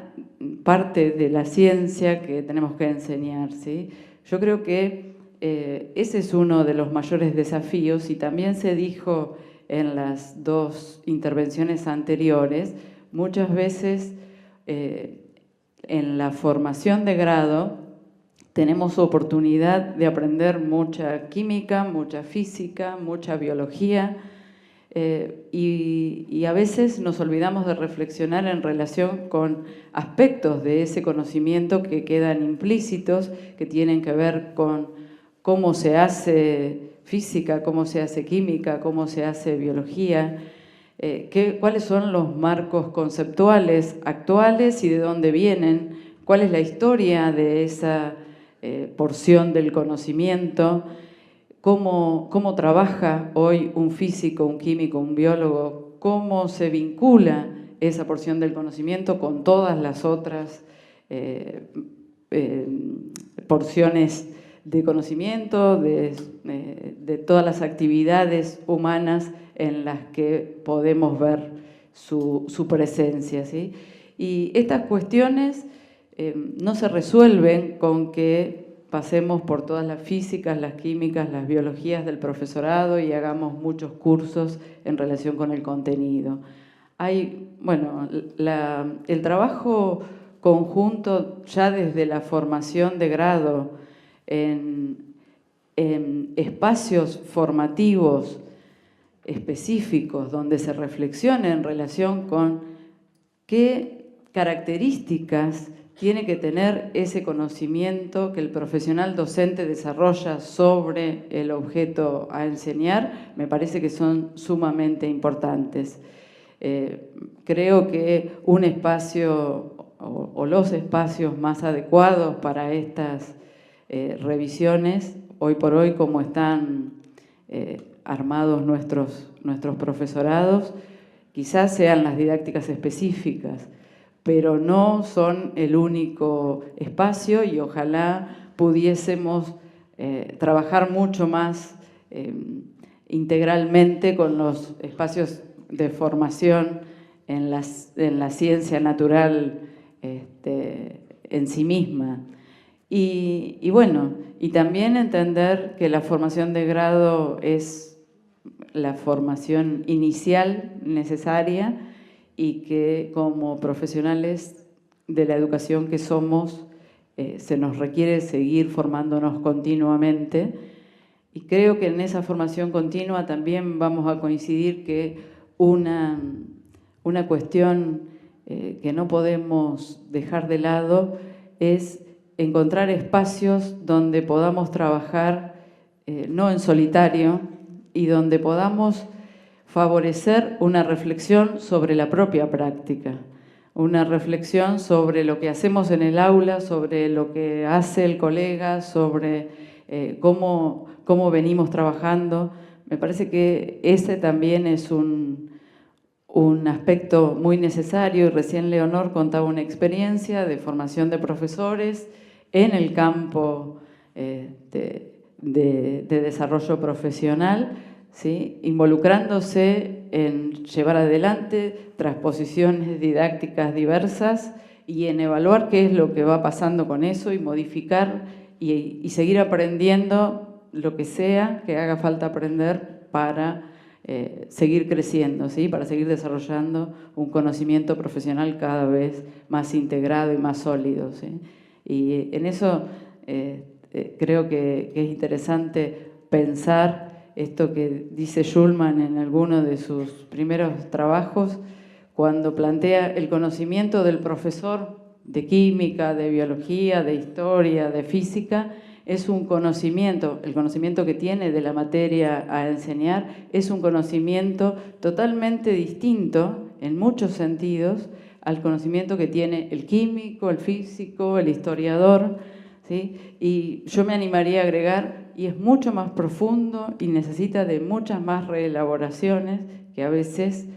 parte de la ciencia que tenemos que enseñar, ¿sí? Yo creo que ese es uno de los mayores desafíos y también se dijo en las dos intervenciones anteriores, muchas veces en la formación de grado tenemos oportunidad de aprender mucha química, mucha física, mucha biología y a veces nos olvidamos de reflexionar en relación con aspectos de ese conocimiento que quedan implícitos, que tienen que ver con cómo se hace física, cómo se hace química, cómo se hace biología, cuáles son los marcos conceptuales actuales y de dónde vienen, cuál es la historia de esa porción del conocimiento, cómo trabaja hoy un físico, un químico, un biólogo, cómo se vincula esa porción del conocimiento con todas las otras porciones de conocimiento, de todas las actividades humanas en las que podemos ver su presencia, ¿sí? Y estas cuestiones no se resuelven con que pasemos por todas las físicas, las químicas, las biologías del profesorado y hagamos muchos cursos en relación con el contenido. El trabajo conjunto ya desde la formación de grado en espacios formativos específicos donde se reflexione en relación con qué características tiene que tener ese conocimiento que el profesional docente desarrolla sobre el objeto a enseñar, me parece que son sumamente importantes. Creo que un espacio o los espacios más adecuados para estas revisiones, hoy por hoy como están armados nuestros profesorados, quizás sean las didácticas específicas, pero no son el único espacio y ojalá pudiésemos trabajar mucho más integralmente con los espacios de formación en la ciencia natural en sí misma. Y bueno, y también entender que la formación de grado es la formación inicial necesaria y que como profesionales de la educación que somos, se nos requiere seguir formándonos continuamente. Y creo que en esa formación continua también vamos a coincidir que una cuestión que no podemos dejar de lado es encontrar espacios donde podamos trabajar no en solitario y donde podamos favorecer una reflexión sobre la propia práctica, una reflexión sobre lo que hacemos en el aula, sobre lo que hace el colega, sobre cómo venimos trabajando. Me parece que ese también es un aspecto muy necesario, y recién Leonor contaba una experiencia de formación de profesores en el campo de desarrollo profesional, ¿sí? Involucrándose en llevar adelante transposiciones didácticas diversas y en evaluar qué es lo que va pasando con eso y modificar y seguir aprendiendo lo que sea que haga falta aprender para seguir creciendo, ¿sí? Para seguir desarrollando un conocimiento profesional cada vez más integrado y más sólido, ¿sí? Y en eso creo que es interesante pensar esto que dice Schulman en alguno de sus primeros trabajos, cuando plantea el conocimiento del profesor de química, de biología, de historia, de física, es un conocimiento, el conocimiento que tiene de la materia a enseñar, es un conocimiento totalmente distinto, en muchos sentidos, al conocimiento que tiene el químico, el físico, el historiador, ¿sí? Y yo me animaría a agregar, y es mucho más profundo y necesita de muchas más reelaboraciones que a veces,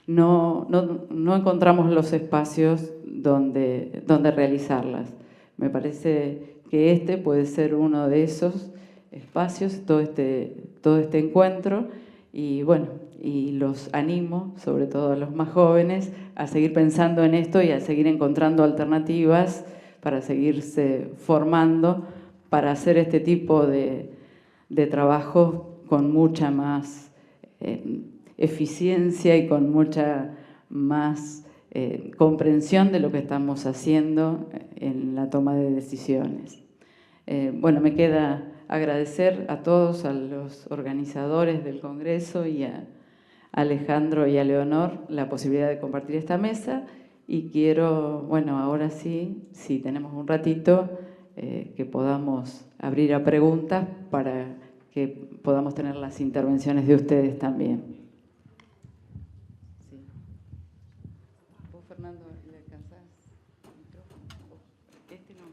no encontramos los espacios donde realizarlas. Me parece que este puede ser uno de esos espacios, todo este encuentro, y bueno, y los animo, sobre todo a los más jóvenes, a seguir pensando en esto y a seguir encontrando alternativas para seguirse formando, para hacer este tipo de trabajo con mucha más eficiencia y con mucha más comprensión de lo que estamos haciendo en la toma de decisiones. Bueno, me queda agradecer a todos, a los organizadores del Congreso y a Alejandro y a Leonor la posibilidad de compartir esta mesa, y quiero, bueno, ahora sí, si tenemos un ratito, que podamos abrir a preguntas para que podamos tener las intervenciones de ustedes también. Sí. ¿Vos, Fernando, le alcanzás el micrófono? Este no.